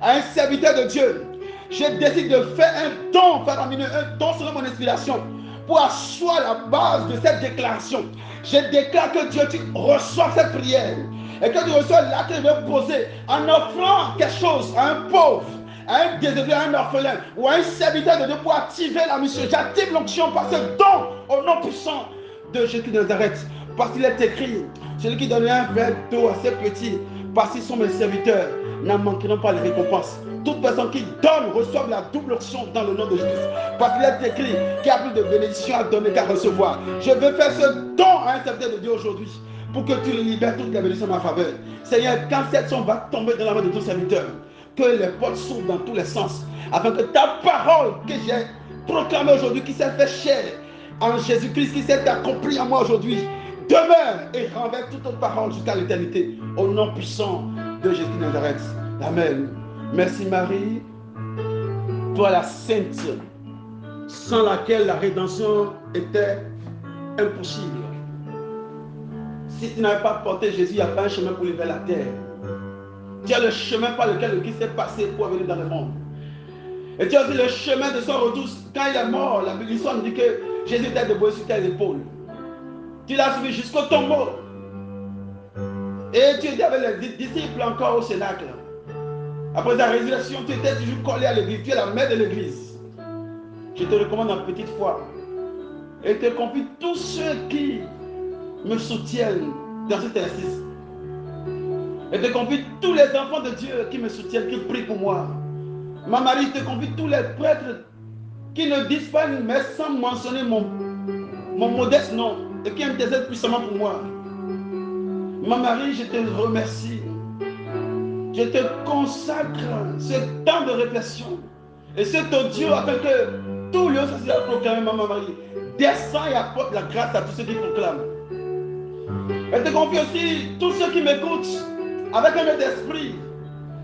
S2: à un serviteur de Dieu. Je décide de faire un don faramineux, un don selon mon inspiration, pour asseoir la base de cette déclaration. Je déclare que Dieu, tu reçois cette prière et que tu reçois l'acte que je vais poser en offrant quelque chose à un pauvre, à un désœuvré, à un orphelin ou à un serviteur de Dieu pour activer la mission. J'active l'onction par ce don au nom puissant de Jésus de Nazareth. Parce qu'il est écrit, celui qui donne un verre d'eau à ses petits, parce qu'ils sont mes serviteurs, n'en manqueront pas les récompenses. Toute personne qui donne reçoit la double onction dans le nom de Jésus. Parce qu'il est écrit qu'il y a plus de bénédictions à donner qu'à recevoir. Je veux faire ce don à un serviteur de Dieu aujourd'hui pour que tu libères toutes les bénédictions en ma faveur. Seigneur, quand cette son va tomber dans la main de ton serviteur, que les portes s'ouvrent dans tous les sens, afin que ta parole que j'ai proclamée aujourd'hui, qui s'est fait chair en Jésus-Christ, qui s'est accomplie en moi aujourd'hui, demeure et renverse toute autre parole jusqu'à l'éternité, au nom puissant de Jésus de Nazareth. Amen. Merci Marie, toi la sainte, sans laquelle la rédemption était impossible. Si tu n'avais pas porté Jésus, il n'y a pas un chemin pour lever la terre. Tu as le chemin par lequel le Christ est passé pour venir dans le monde. Et tu as aussi le chemin de son retour. Quand il est mort, l'histoire nous dit que Jésus était debout sur tes épaules. Tu l'as suivi jusqu'au tombeau. Et tu étais avec les disciples encore au Cénacle. Après ta résurrection, tu étais toujours collé à l'église. Tu es la mère de l'église. Je te recommande en petite foi. Et te confie tous ceux qui me soutiennent dans cet exercice. Et te confie tous les enfants de Dieu qui me soutiennent, qui prient pour moi. Ma Marie, je te confie tous les prêtres qui ne disent pas une messe sans mentionner mon modeste nom et qui intercèdent puissamment pour moi. Ma Marie, je te remercie. Je te consacre ce temps de réflexion et cet audio afin que tout lieu soit proclamé, Maman Marie. Descends et apporte la grâce à tous ceux qui proclament. Elle te confie aussi tous ceux qui m'écoutent avec un autre esprit,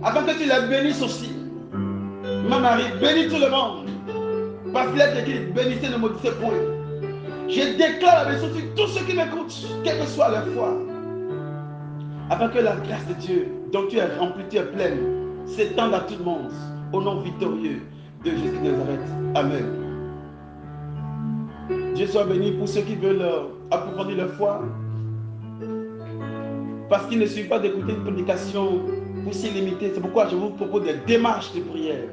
S2: afin que tu les bénisses aussi. Ma Marie, bénis tout le monde, parce qu'il est écrit, bénissez, ne maudissez point. Je déclare la bénédiction sur tous ceux qui m'écoutent, quelle que soit leur foi, afin que la grâce de Dieu, dont tu es rempli, tu es pleine, s'étende à tout le monde, au nom victorieux de Jésus de Nazareth. Amen. Dieu soit béni pour ceux qui veulent approfondir leur foi, parce qu'il ne suffit pas d'écouter une prédication pour s'y limiter. C'est pourquoi je vous propose des démarches de prière.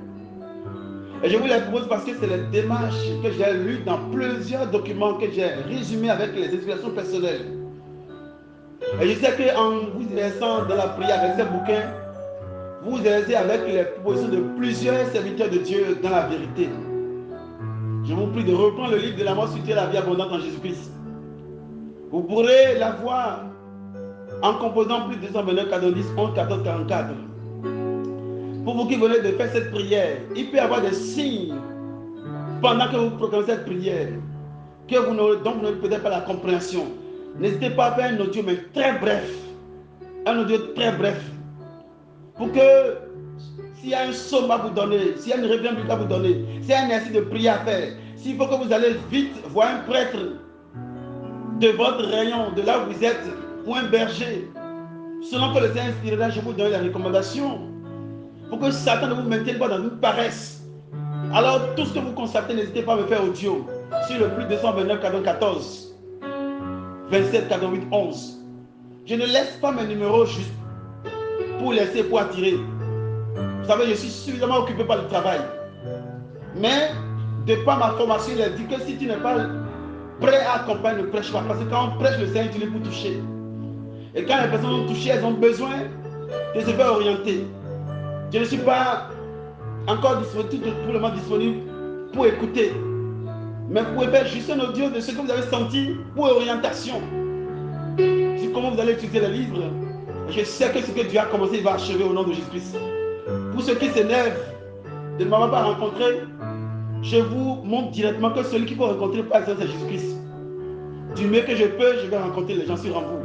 S2: Et je vous les propose parce que c'est les démarches que j'ai lues dans plusieurs documents que j'ai résumés avec les explications personnelles. Et je sais qu'en vous exerçant dans la prière avec ces bouquins, vous exercez avec les propositions de plusieurs serviteurs de Dieu dans la vérité. Je vous prie de reprendre le livre de la mort sur la vie abondante en Jésus-Christ. Vous pourrez la voir en composant plus de 229, 90, 11, 14, 44. Pour vous qui venez de faire cette prière, il peut y avoir des signes pendant que vous proclamez cette prière dont vous n'avez peut-être pas la compréhension. N'hésitez pas à faire un audio, mais très bref. Un audio très bref. Pour que s'il y a un somme à vous donner, s'il y a une révélation à vous donner, s'il y a un exercice de prière à faire, s'il faut que vous allez vite voir un prêtre de votre rayon, de là où vous êtes, ou un berger, selon que le Seigneur inspirera, je vous donne la recommandation pour que Satan ne vous maintienne pas dans une paresse. Alors, tout ce que vous constatez, n'hésitez pas à me faire audio sur le plus 229 94 27 88 11. Je ne laisse pas mes numéros juste pour laisser, pour attirer. Vous savez, je suis suffisamment occupé par le travail. Mais, de par ma formation, il a dit que si tu n'es pas prêt à accompagner, ne prêche pas. Parce que quand on prêche, le Seigneur utilise pour toucher. Et quand les personnes sont touchées, elles ont besoin de se faire orienter. Je ne suis pas encore disponible, tout pour le moment disponible pour écouter. Mais vous pouvez faire juste un audio de ce que vous avez senti pour orientation. Sur comment vous allez utiliser le livre. Je sais que ce que Dieu a commencé, il va achever au nom de Jésus-Christ. Pour ceux qui s'énervent de ne m'avoir pas rencontré, je vous montre directement que celui qui faut rencontrer par exemple, c'est Jésus-Christ. Du mieux que je peux, je vais rencontrer les gens sur vous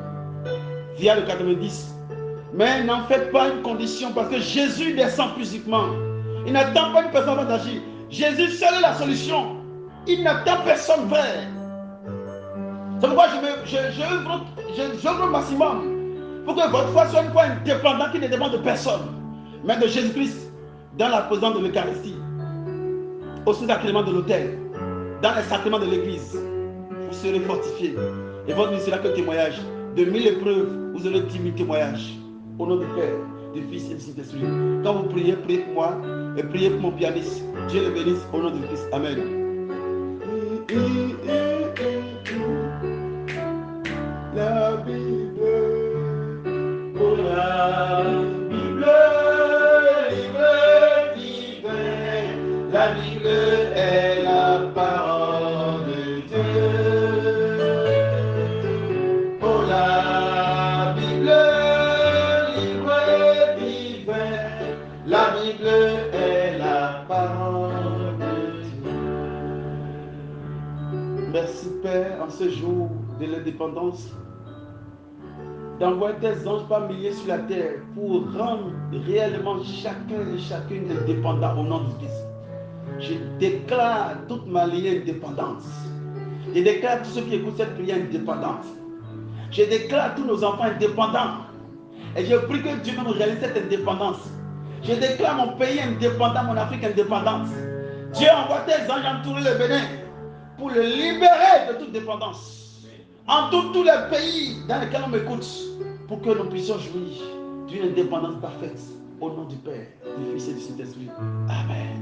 S2: via le 90. Mais n'en faites pas une condition parce que Jésus descend physiquement. Il n'attend pas une personne avant d'agir. Jésus seul est la solution. Il n'attend personne frère. C'est pourquoi j'œuvre au maximum pour que votre foi soit une foi indépendante qui ne dépend de personne, mais de Jésus-Christ dans la présence de l'Eucharistie, au sacrement de l'autel, dans les sacrements de l'Église. Vous serez fortifiés et votre vie ne sera que témoignage. De 1000 épreuves, vous aurez 10 000 témoignages. Au nom du Père, du Fils et du Saint-Esprit. Quand vous priez, priez pour moi et priez pour mon pianiste. Dieu le bénisse au nom du Christ. Amen. La Bible,
S1: Pour la Bible, livre divin, la Bible est la parole de Dieu. Pour la Bible, livre divin, la Bible est la parole de Dieu.
S2: merci Père, en ce jour de l'indépendance, d'envoyer tes anges par milliers sur la terre pour rendre réellement chacun et chacune indépendant au nom du Fils. Je déclare toute ma lignée indépendante. Je déclare tous ceux qui écoutent cette prière indépendante. Je déclare tous nos enfants indépendants. Et je prie que Dieu nous réalise cette indépendance. Je déclare mon pays indépendant, mon Afrique indépendante. Dieu envoie tes anges entourer le Bénin pour le libérer de toute dépendance. En tous les pays dans lesquels on m'écoute, pour que nous puissions jouir d'une indépendance parfaite. Au nom du Père, du Fils et du Saint-Esprit. Amen.